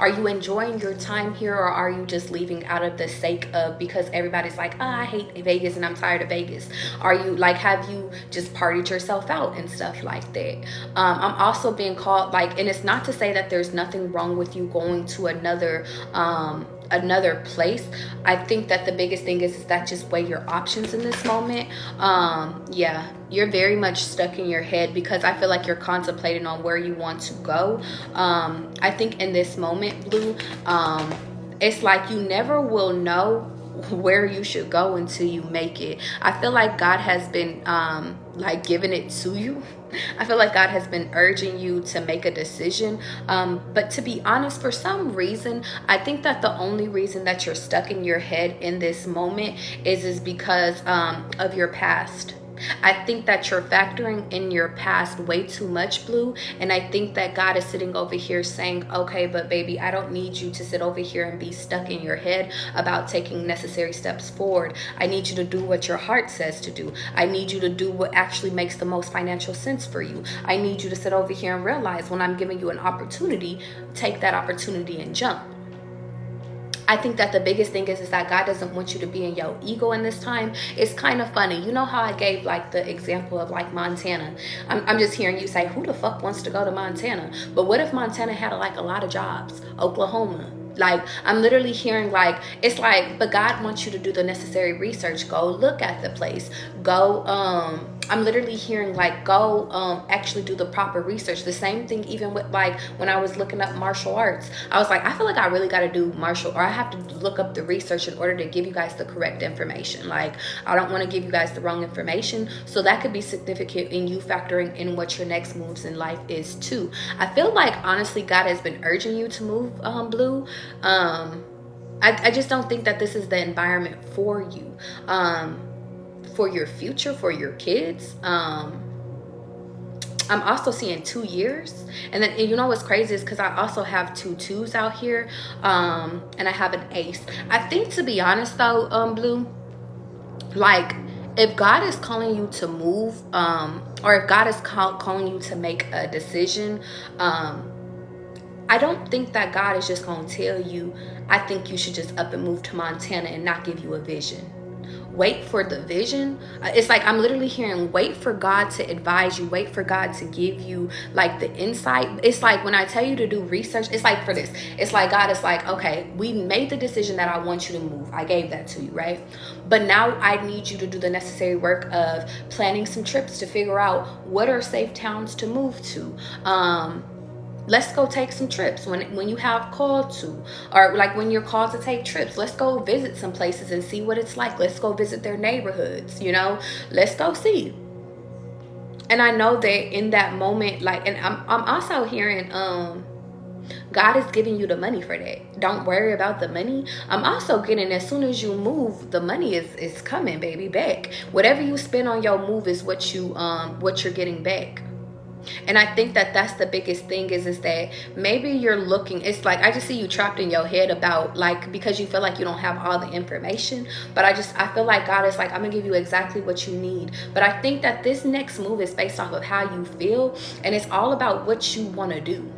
you enjoying your time here, or are you just leaving out of the sake of, because everybody's like, oh, I hate Vegas and I'm tired of Vegas? Are you like, have you just partied yourself out and stuff like that? I'm also being called, like, and it's not to say that there's nothing wrong with you going to another place. I think that the biggest thing is that just weigh your options in this moment. Yeah, you're very much stuck in your head, because I feel like you're contemplating on where you want to go. I think in this moment, Blue, it's like you never will know where you should go until you make it. I feel like God has been like giving it to you. I feel like God has been urging you to make a decision. But to be honest, for some reason, I think that the only reason that you're stuck in your head in this moment is because of your past. I think that you're factoring in your past way too much, Blue. And I think that God is sitting over here saying, okay, but baby, I don't need you to sit over here and be stuck in your head about taking necessary steps forward. I need you to do what your heart says to do. I need you to do what actually makes the most financial sense for you. I need you to sit over here and realize when I'm giving you an opportunity, take that opportunity and jump. I think that the biggest thing is that God doesn't want you to be in your ego in this time. It's kind of funny. You know how I gave like the example of like Montana. I'm just hearing you say, who the fuck wants to go to Montana? But what if Montana had like a lot of jobs? Oklahoma. Like, I'm literally hearing like, it's like, but God wants you to do the necessary research. Go look at the place. Go, I'm literally hearing like, go actually do the proper research. The same thing even with like when I was looking up martial arts. I was like, I feel like I really got to do martial, or I have to look up the research in order to give you guys the correct information. Like, I don't want to give you guys the wrong information. So that could be significant in you factoring in what your next moves in life is too. I feel like honestly God has been urging you to move, Blue. I just don't think that this is the environment for you. For your future, for your kids. I'm also seeing 2 years. And then, and you know what's crazy is because I also have 2 2s out here. And I have an ace. I think, to be honest though, Blue, like, if God is calling you to move, or if God is calling you to make a decision, I don't think that God is just going to tell you, I think you should just up and move to Montana and not give you a vision. Wait for the vision. It's like I'm literally hearing, wait for God to advise you. Wait for God to give you like the insight. It's like when I tell you to do research, it's like for this. It's like God is like, okay, we made the decision that I want you to move. I gave that to you, right? But now I need you to do the necessary work of planning some trips to figure out what are safe towns to move to. Let's go take some trips when you have called to, or like when you're called to take trips. Let's go visit some places and see what it's like. Let's go visit their neighborhoods, you know. Let's go see. And I know that in that moment, like, and I'm also hearing God is giving you the money for that. Don't worry about the money. I'm also getting, as soon as you move, the money is coming, baby, back. Whatever you spend on your move is what you're getting back. And I think that that's the biggest thing is that maybe you're looking, it's like I just see you trapped in your head about like, because you feel like you don't have all the information. But I feel like God is like, I'm gonna give you exactly what you need. But I think that this next move is based off of how you feel, and it's all about what you want to do.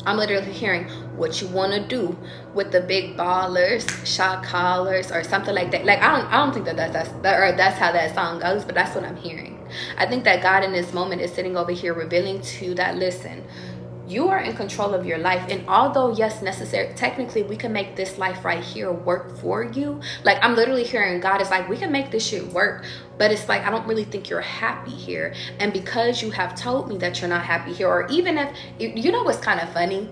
I'm literally hearing what you want to do with the big ballers, shot callers, or something like that. Like I don't think that's how that song goes, but that's what I'm hearing. I think that God in this moment is sitting over here revealing to you that, listen, you are in control of your life. And although, yes, necessary, technically we can make this life right here work for you. Like I'm literally hearing God is like, we can make this shit work. But it's like, I don't really think you're happy here. And because you have told me that you're not happy here, or even if, you know what's kind of funny?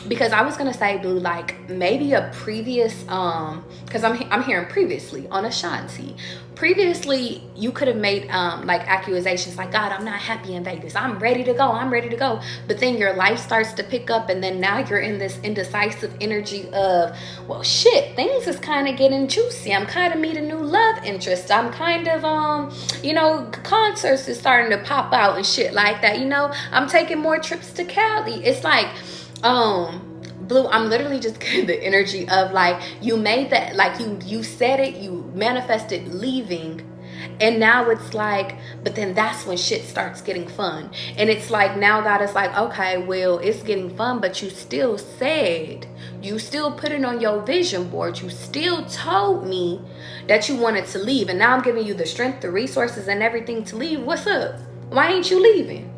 Because I was gonna say, Blue, like maybe a previous because I'm hearing previously on Ashanti. Previously you could have made like accusations like, God, I'm not happy in Vegas, I'm ready to go. But then your life starts to pick up, and then now you're in this indecisive energy of, well shit, things is kind of getting juicy. I'm kind of meeting new love interest. I'm kind of you know, concerts is starting to pop out and shit like that. You know, I'm taking more trips to Cali. It's like Blue, I'm literally just getting the energy of like, you made that, like you said it, you manifested leaving, and now it's like, but then that's when shit starts getting fun. And it's like, now God is like, okay, well, it's getting fun, but you still said, you still put it on your vision board, you still told me that you wanted to leave, and now I'm giving you the strength, the resources, and everything to leave. What's up? Why ain't you leaving?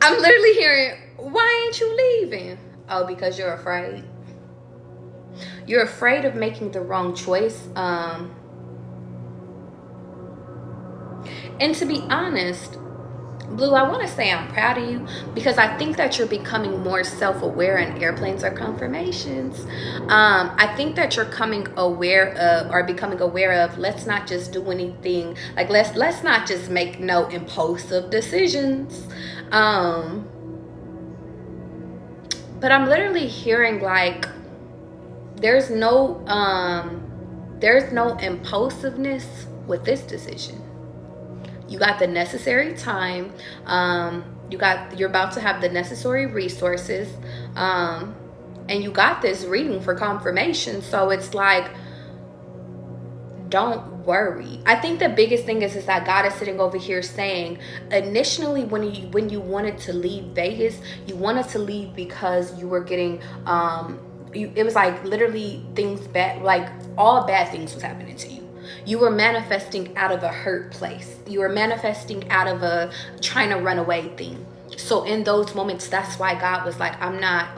I'm literally hearing, why ain't you leaving? Oh, because you're afraid. You're afraid of making the wrong choice. And to be honest, Blue, I want to say I'm proud of you because I think that you're becoming more self-aware, and airplanes are confirmations. I think that you're becoming aware of, let's not just do anything, like let's not just make no impulsive decisions. But I'm literally hearing like there's no impulsiveness with this decision. You got the necessary time. You're about to have the necessary resources. And you got this reading for confirmation. So it's like, don't worry. I think the biggest thing is that God is sitting over here saying, initially when you wanted to leave Vegas, you wanted to leave because you were getting it was like literally things bad, like all bad things was happening to you. You were manifesting out of a hurt place. You were manifesting out of a trying to run away thing. So in those moments, that's why God was like, I'm not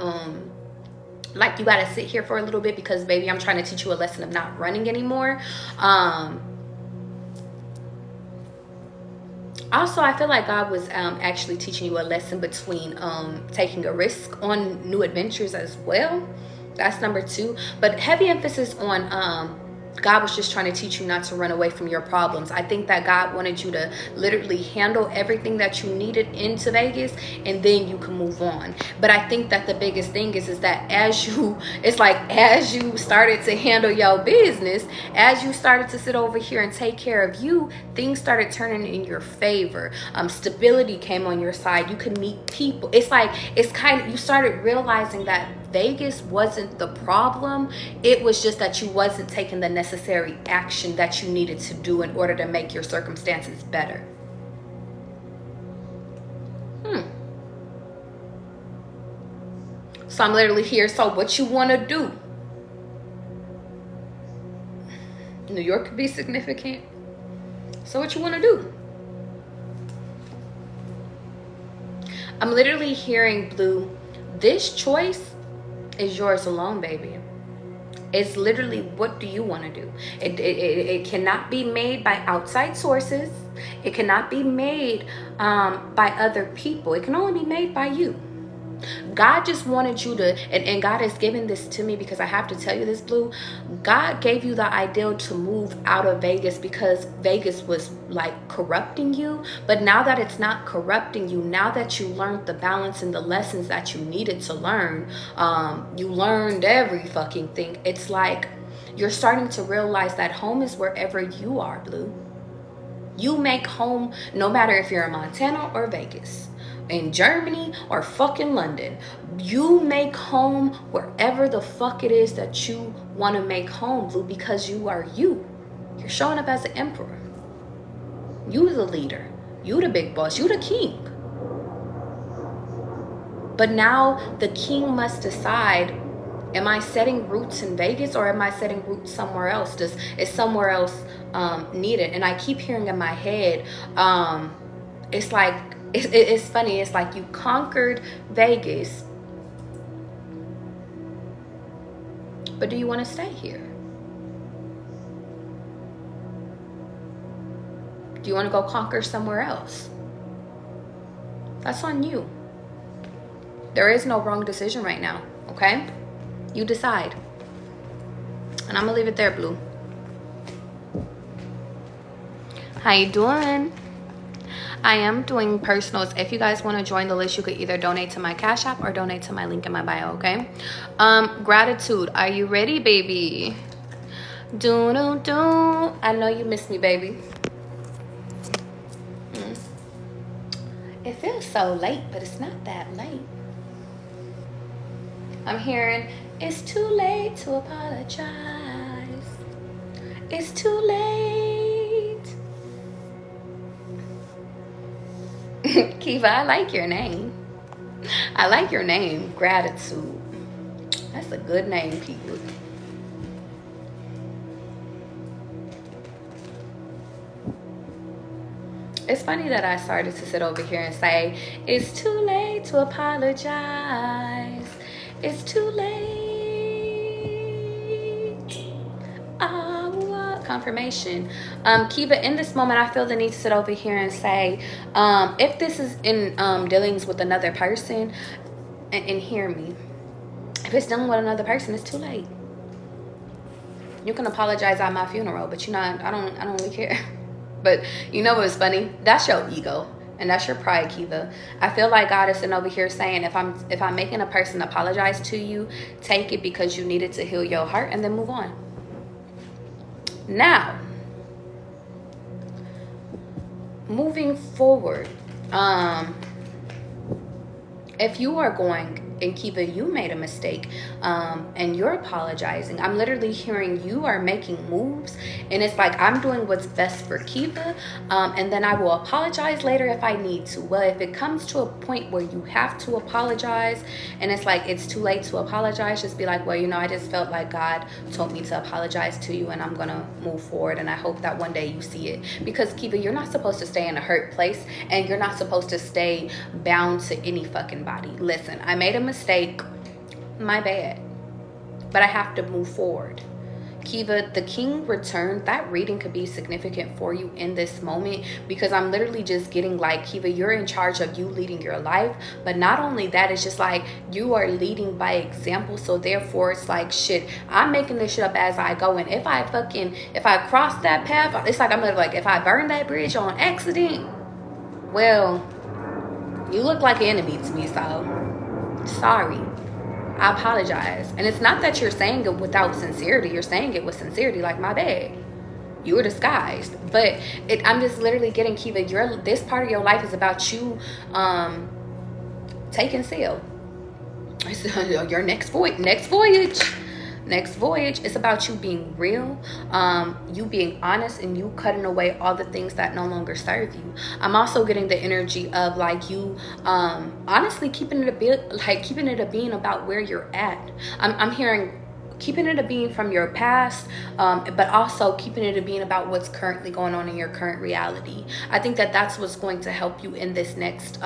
like, you got to sit here for a little bit because baby, I'm trying to teach you a lesson of not running anymore. Also, I feel like God was actually teaching you a lesson between taking a risk on new adventures as well. That's number 2. But heavy emphasis on God was just trying to teach you not to run away from your problems. I think that God wanted you to literally handle everything that you needed into Vegas, and then you can move on. But I think that the biggest thing is that as you started to handle your business, as you started to sit over here and take care of you, things started turning in your favor. Stability came on your side. You could meet people. You started realizing that Vegas wasn't the problem. It was just that you wasn't taking the necessary action that you needed to do in order to make your circumstances better. So I'm literally here. So what you want to do? New York could be significant. So what you want to do? I'm literally hearing, Blue, this choice is yours alone, baby. It's literally, what do you want to do? It cannot be made by outside sources. It cannot be made by other people. It can only be made by you. God just wanted you to, and God has given this to me because I have to tell you this, Blue. God gave you the ideal to move out of Vegas because Vegas was like corrupting you. But now that it's not corrupting you, now that you learned the balance and the lessons that you needed to learn, you learned every fucking thing. It's like you're starting to realize that home is wherever you are, Blue. You make home no matter if you're in Montana or Vegas, in Germany or fucking London. You make home wherever the fuck it is that you want to make home, Blue, because you are you. You're showing up as an emperor. You the leader. You the big boss. You the king. But now the king must decide, am I setting roots in Vegas or am I setting roots somewhere else? Is somewhere else needed? And I keep hearing in my head, it's like, it's funny. It's like you conquered Vegas, but do you want to stay here? Do you want to go conquer somewhere else? That's on you. There is no wrong decision right now, okay? You decide. And I'm gonna leave it there, Blue. How you doing? I am doing personals. If you guys want to join the list, you could either donate to my Cash App or donate to my link in my bio, okay? Gratitude. Are you ready, baby? Do. I know you miss me, baby. It feels so late, but it's not that late. I'm hearing, it's too late to apologize. It's too late. Kiva, I like your name. I like your name, Gratitude. That's a good name, people. It's funny that I started to sit over here and say, it's too late to apologize. It's too late. I walk confirmation. Kiva, in this moment, I feel the need to sit over here and say, if this is in dealings with another person, and hear me, if it's dealing with another person, it's too late. You can apologize at my funeral, but I don't really care. But you know what's funny? That's your ego. And that's your pride, Kiva. I feel like God is sitting over here saying, if I'm making a person apologize to you, take it because you needed to heal your heart and then move on. Now, moving forward, if you are going, and Kiva, you made a mistake, and you're apologizing, I'm literally hearing you are making moves, and it's like, I'm doing what's best for Kiva, and then I will apologize later if I need to. Well, if it comes to a point where you have to apologize, and it's like, it's too late to apologize, just be like, well, I just felt like God told me to apologize to you, and I'm gonna move forward, and I hope that one day you see it. Because Kiva, you're not supposed to stay in a hurt place, and you're not supposed to stay bound to any fucking body. Listen, I made a mistake, my bad, but I have to move forward. Kiva, the king returned. That reading could be significant for you in this moment, because I'm literally just getting like, Kiva, you're in charge of you leading your life. But not only that, it's just like you are leading by example. So therefore it's like, shit, I'm making this shit up as I go. And if I cross that path, it's like, I'm like, if I burn that bridge on accident, well, you look like an enemy to me, so sorry. I apologize. And it's not that you're saying it without sincerity. You're saying it with sincerity, like, my bad. You were disguised. But I'm just literally getting, Kiva, this part of your life is about you taking sail. Your next voyage. It's about you being real, you being honest, and you cutting away all the things that no longer serve you. I'm also getting the energy of like you honestly keeping it a being about where you're at. I'm hearing keeping it a being from your past, but also keeping it a being about what's currently going on in your current reality. I think that that's what's going to help you in this next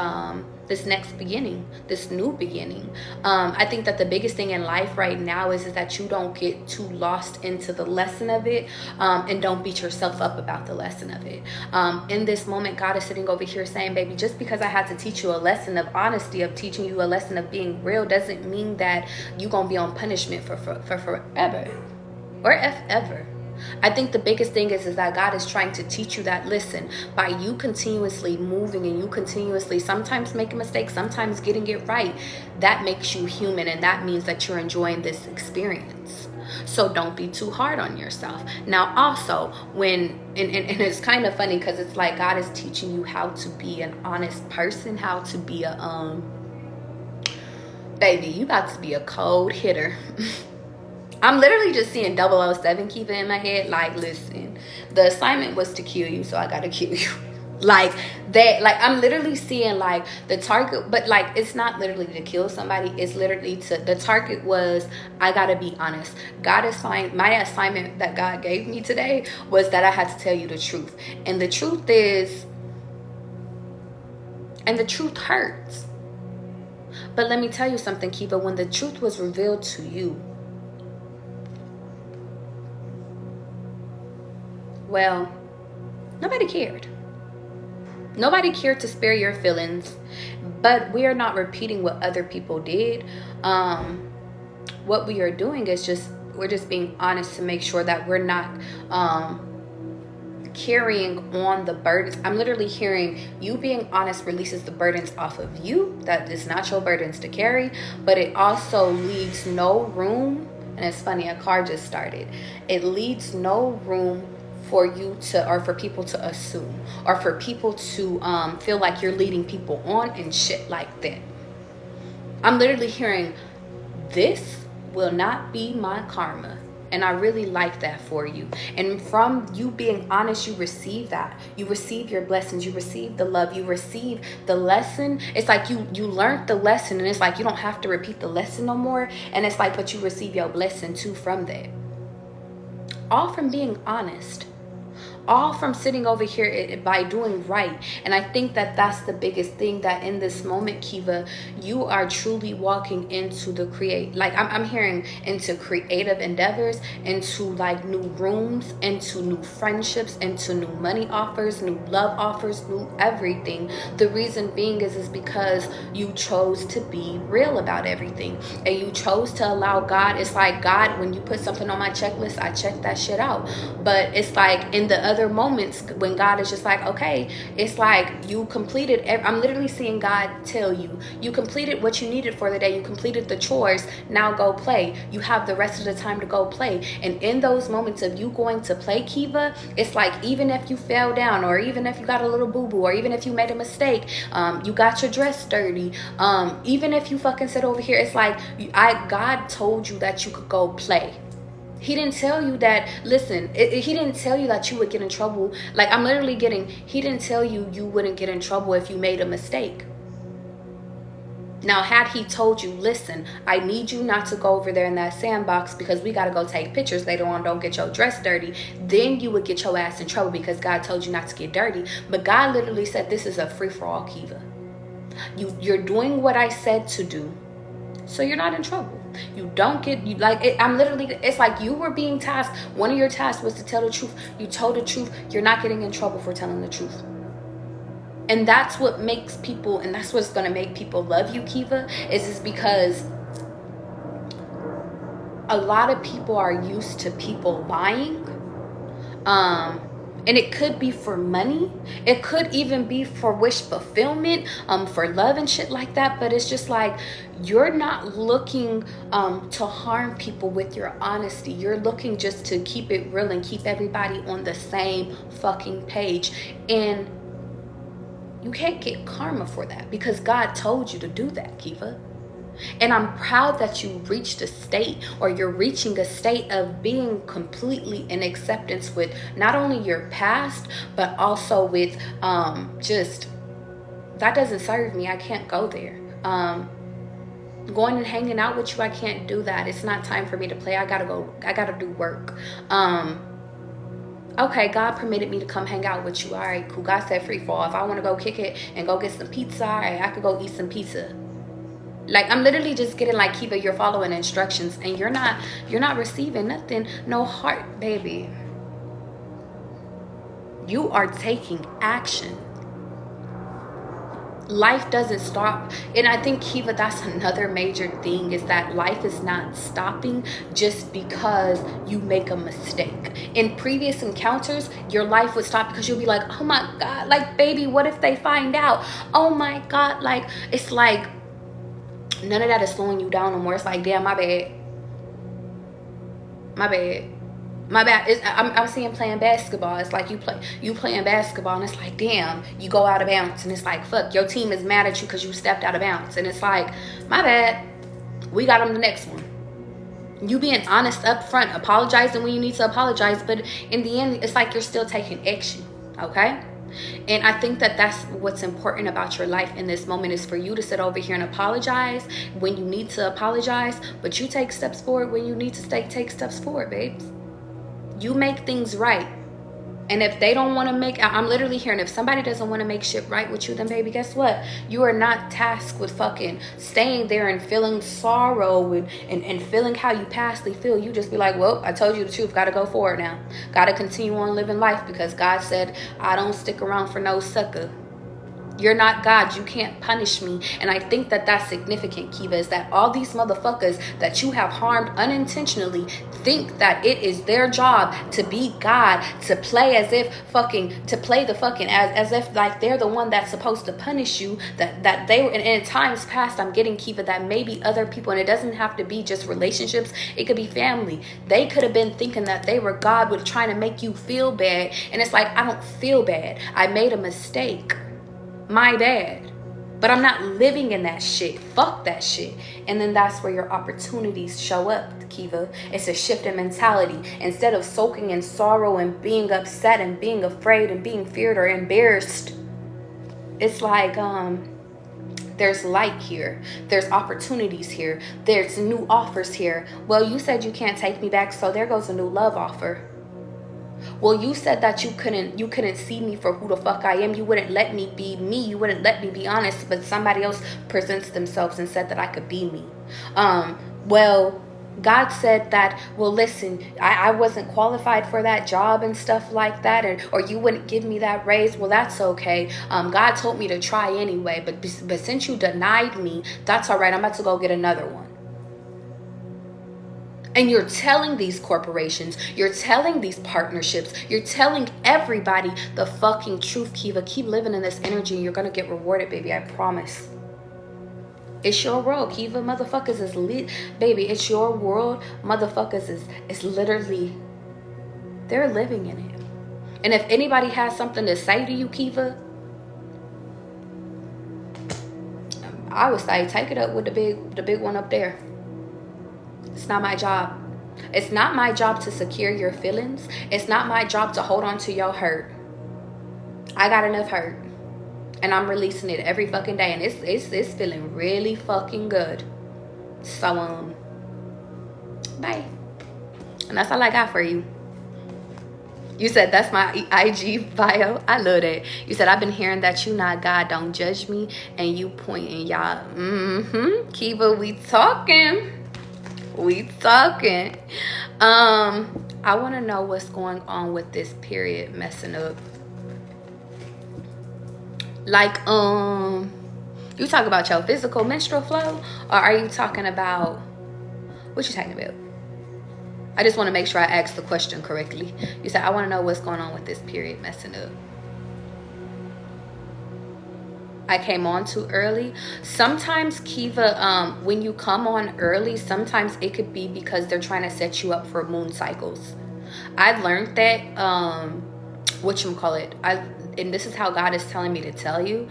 beginning, this new beginning. I think that the biggest thing in life right now is that you don't get too lost into the lesson of it, and don't beat yourself up about the lesson of it. In this moment, God is sitting over here saying, baby, just because I had to teach you a lesson of honesty, of teaching you a lesson of being real, doesn't mean that you're gonna be on punishment for forever or if ever. I think the biggest thing is that God is trying to teach you that, listen, by you continuously moving and you continuously sometimes making mistakes, sometimes getting it right, that makes you human, and that means that you're enjoying this experience. So don't be too hard on yourself. Now also, and it's kind of funny because it's like God is teaching you how to be an honest person, how to be baby, you about to be a cold hitter. I'm literally just seeing 007 Kiva in my head. Like, listen, the assignment was to kill you, so I gotta kill you. Like that, like I'm literally seeing like the target, but like it's not literally to kill somebody, it's literally the target was, I gotta be honest. My assignment that God gave me today was that I had to tell you the truth. And the truth hurts. But let me tell you something, Kiva, when the truth was revealed to you, well, nobody cared. Nobody cared to spare your feelings, but we are not repeating what other people did. What we are doing is we're just being honest to make sure that we're not carrying on the burdens. I'm literally hearing you being honest releases the burdens off of you. That is not your burdens to carry, but it also leaves no room. And it's funny, a car just started. It leaves no room for you to, or for people to assume, or for people to feel like you're leading people on and shit like that. I'm literally hearing, this will not be my karma. And I really like that for you. And from you being honest, you receive that. You receive your blessings. You receive the love. You receive the lesson. It's like you learned the lesson, and it's like you don't have to repeat the lesson no more. And it's like, but you receive your blessing too from that. All from being honest. all from sitting over here by doing right. And I think that that's the biggest thing, that in this moment, Kiva, you are truly walking into the I'm hearing into creative endeavors, into like new rooms, into new friendships, into new money offers, new love offers, new everything. The reason being is because you chose to be real about everything, and you chose to allow God. It's like, God, when you put something on my checklist, I check that shit out. But it's like in the other moments when God is just like, okay, it's like you completed I'm literally seeing God tell you, you completed what you needed for the day, you completed the chores, now go play. You have the rest of the time to go play. And in those moments of you going to play, Kiva, it's like, even if you fell down, or even if you got a little boo-boo, or even if you made a mistake, you got your dress dirty, even if you fucking sit over here, it's like God told you that you could go play. He didn't tell you that, listen, he didn't tell you that you would get in trouble. Like, I'm literally he didn't tell you you wouldn't get in trouble if you made a mistake. Now, had he told you, listen, I need you not to go over there in that sandbox because we got to go take pictures later on, don't get your dress dirty, then you would get your ass in trouble because God told you not to get dirty. But God literally said, this is a free-for-all, Kiva. You're doing what I said to do, so you're not in trouble. You don't get, it's like you were being tasked. One of your tasks was to tell the truth. You told the truth. You're not getting in trouble for telling the truth. And that's what makes people, and that's what's going to make people love you, Kiva, is because a lot of people are used to people lying. And it could be for money. It could even be for wish fulfillment, for love and shit like that. But it's just like, you're not looking to harm people with your honesty. You're looking just to keep it real and keep everybody on the same fucking page. And you can't get karma for that because God told you to do that, Kiva. And I'm proud that you reached a state, or you're reaching a state of being completely in acceptance with not only your past, but also with just, that doesn't serve me. I can't go there. Going and hanging out with you, I can't do that. It's not time for me to play. I gotta do work. Okay, God permitted me to come hang out with you. All right, cool. God said free fall. If I want to go kick it and go get some pizza, all right, I could go eat some pizza. Like, I'm literally just getting like, Kiva, you're following instructions and you're not receiving nothing, no heart, baby. You are taking action. Life doesn't stop. And I think, Kiva, that's another major thing, is that life is not stopping just because you make a mistake. In previous encounters, your life would stop because you'll be like, oh my God, like, baby, what if they find out? Oh my God, like, it's like, none of that is slowing you down no more. It's like, damn, my bad. I'm seeing playing basketball. It's like you playing basketball, and it's like, damn, you go out of bounds, and it's like, fuck, your team is mad at you because you stepped out of bounds, and it's like, my bad, we got them the next one. You being honest up front, apologizing when you need to apologize, but in the end, it's like you're still taking action, okay? And I think that that's what's important about your life in this moment, is for you to sit over here and apologize when you need to apologize, but you take steps forward when you need to take steps forward, babes. You make things right. And if they don't want to make, I'm literally hearing, if somebody doesn't want to make shit right with you, then baby, guess what? You are not tasked with fucking staying there and feeling sorrow and feeling how you pastly feel. You just be like, well, I told you the truth. Got to go forward now. Got to continue on living life because God said, I don't stick around for no sucker. You're not God. You can't punish me. And I think that that's significant, Kiva, is that all these motherfuckers that you have harmed unintentionally think that it is their job to be God, to play as if fucking, to play the fucking, as if like they're the one that's supposed to punish you, that they were, and in times past, I'm getting, Kiva, that maybe other people, and it doesn't have to be just relationships, it could be family. They could have been thinking that they were God with trying to make you feel bad. And it's like, I don't feel bad. I made a mistake. My bad. But I'm not living in that shit. Fuck that shit. And then that's where your opportunities show up, Kiva. It's a shift in mentality. Instead of soaking in sorrow and being upset and being afraid and being feared or embarrassed, it's like, there's light here. There's opportunities here. There's new offers here. Well, you said you can't take me back, so there goes a new love offer. Well, you said that you couldn't see me for who the fuck I am. You wouldn't let me be me. You wouldn't let me be honest. But somebody else presents themselves and said that I could be me. Well, God said that, well, listen, I wasn't qualified for that job and stuff like that, or you wouldn't give me that raise. Well, that's okay. God told me to try anyway, but since you denied me, that's all right. I'm about to go get another one. And you're telling these corporations, you're telling these partnerships, you're telling everybody the fucking truth, Kiva. Keep living in this energy and you're going to get rewarded, baby. I promise. It's your world, Kiva. Motherfuckers is lit. Baby, it's your world. Motherfuckers is literally, they're living in it. And if anybody has something to say to you, Kiva, I would say take it up with the big one up there. It's not my job. It's not my job to secure your feelings. It's not my job to hold on to your hurt. I got enough hurt. And I'm releasing it every fucking day. And it's feeling really fucking good. So, bye. And that's all I got for you. You said that's my IG bio. I love that. You said, I've been hearing that you not God, don't judge me. And you pointing, y'all. Kiva, we talking. We talking. I want to know what's going on with this period messing up. Like, you talk about your physical menstrual flow, or are you talking about, what you talking about? I just want to make sure I asked the question correctly. You said, I want to know what's going on with this period messing up. I came on too early. Sometimes, Kiva, when you come on early, sometimes it could be because they're trying to set you up for moon cycles. I've learned that, whatchamacallit, and this is how God is telling me to tell you.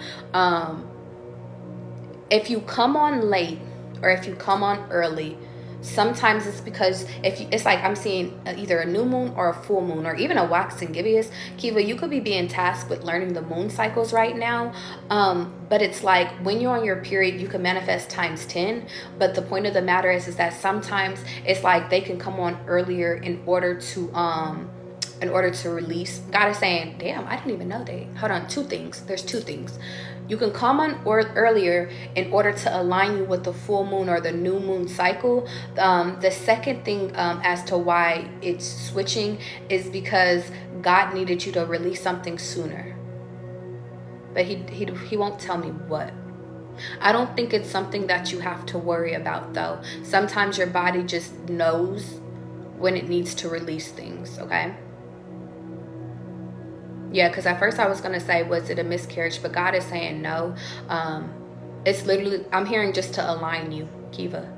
If you come on late or if you come on early, sometimes it's because it's like I'm seeing either a new moon or a full moon or even a waxing gibbous. Kiva, you could be being tasked with learning the moon cycles right now. But it's like when you're on your period, you can manifest times 10. But the point of the matter is that sometimes it's like they can come on earlier in order to release. God is saying, damn, I didn't even know that. Hold on, two things. There's two things. You can come on earlier in order to align you with the full moon or the new moon cycle. The second thing as to why it's switching is because God needed you to release something sooner. But he won't tell me what. I don't think it's something that you have to worry about, though. Sometimes your body just knows when it needs to release things, okay? Yeah, because at first I was going to say, was it a miscarriage? But God is saying no. It's literally, I'm hearing just to align you, Kiva.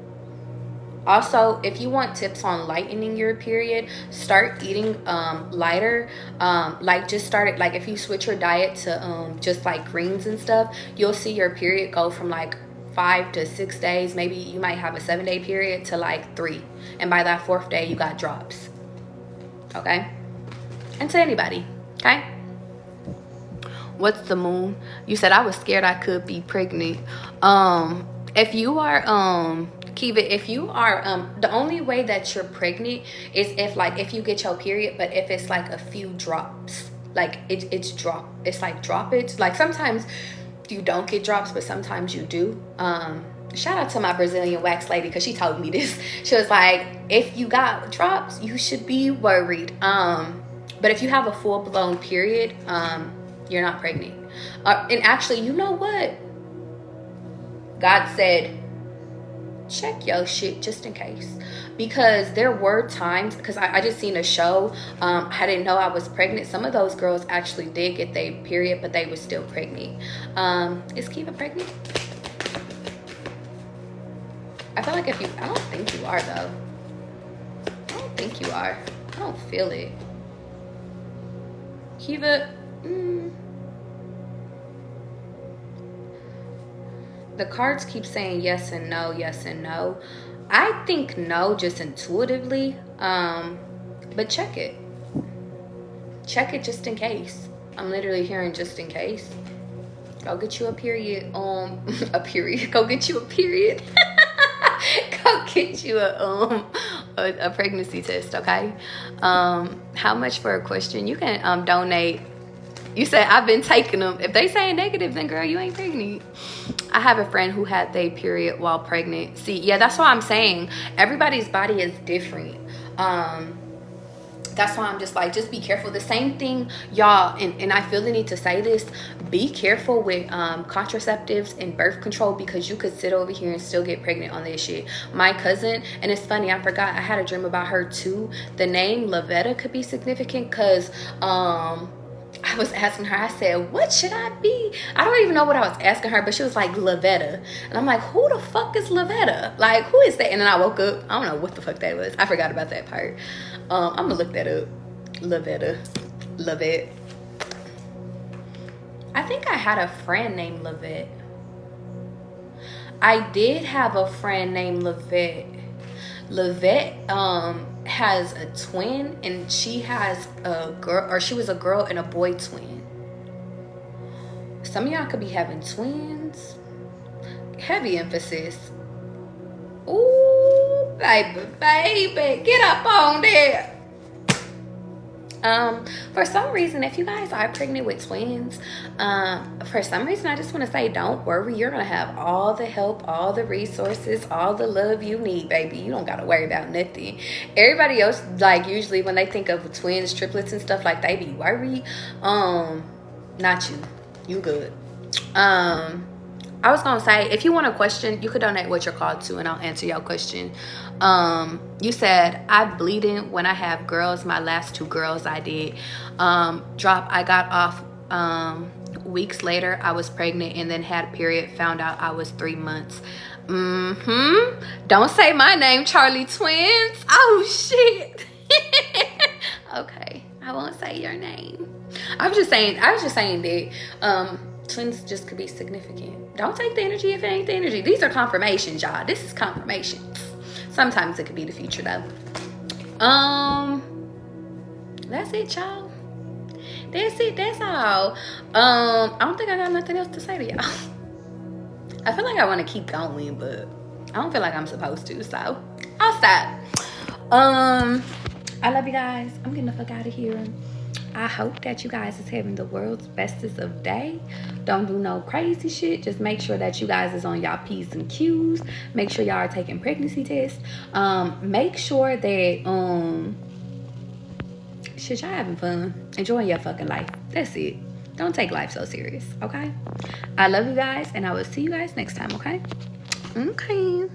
Also, if you want tips on lightening your period, start eating lighter. Like just start it, like if you switch your diet to just like greens and stuff, you'll see your period go from like 5 to 6 days. Maybe you might have a 7-day period to like 3. And by that 4th day, you got drops. Okay? And to anybody. Okay? What's the moon? You said I was scared I could be pregnant. If you are Kiva, if you are the only way that you're pregnant is if you get your period, but if it's like a few drops, like it's like droppage. Like sometimes you don't get drops, but sometimes you do. Shout out to my Brazilian wax lady, because she told me this. She was like, if you got drops, you should be worried. But if you have a full-blown period, you're not pregnant. And actually, you know what? God said, check your shit just in case. Because there were times, because I just seen a show, I didn't know I was pregnant. Some of those girls actually did get their period, but they were still pregnant. Is Kiva pregnant? I feel like I don't think you are, though. I don't think you are. I don't feel it. Kiva, the cards keep saying yes and no, yes and no. I think no, just intuitively, but check it. Check it just in case. I'm literally hearing just in case. Go get you a period. A period. Go get you a period. Go get you a a pregnancy test, okay? How much for a question? You can donate. You said I've been taking them. If they say negative, then girl, you ain't pregnant. I have a friend who had their period while pregnant. See, yeah, that's what I'm saying. Everybody's body is different. That's why I'm just like, just be careful. The same thing, y'all, and I feel the need to say this. Be careful with contraceptives and birth control, because you could sit over here and still get pregnant on this shit. My cousin, and it's funny, I forgot, I had a dream about her too. The name Loveee could be significant because I was asking her, I said, what should I be? I don't even know what I was asking her, but she was like, Loveee. And I'm like, who the fuck is Loveee? Like, who is that? And then I woke up, I don't know what the fuck that was. I forgot about that part. I'm gonna look that up. Loveee. I think I had a friend named Loveee. I did have a friend named Loveee. Loveee has a twin, and she has a girl, or she was a girl and a boy twin. Some of y'all could be having twins. Heavy emphasis. Ooh, baby, get up on there. For some reason, if you guys are pregnant with twins, for some reason, I just want to say, don't worry. You're going to have all the help, all the resources, all the love you need, baby. You don't got to worry about nothing. Everybody else, like, usually when they think of twins, triplets and stuff, like, they be worried. Not you. You good. I was gonna say, if you want a question, you could donate what you're called to, and I'll answer your question. You said, I'm bleeding when I have girls. My last 2 girls I did drop. I got off weeks later. I was pregnant and then had a period. Found out I was 3 months. Don't say my name, Charlie Twins. Oh shit. Okay, I won't say your name. I was just saying that twins just could be significant. Don't take the energy if it ain't the energy. These are confirmations, y'all. This is confirmations. Sometimes it could be the future, though. That's it, y'all. That's it. That's all. I don't think I got nothing else to say to y'all. I feel like I want to keep going, but I don't feel like I'm supposed to, so I'll stop. I love you guys. I'm getting the fuck out of here. I hope that you guys is having the world's bestest of day. Don't do no crazy shit. Just make sure that you guys is on y'all P's and Q's. Make sure y'all are taking pregnancy tests. Make sure that shit, y'all having fun. Enjoying your fucking life. That's it. Don't take life so serious, okay? I love you guys, and I will see you guys next time, okay? Okay.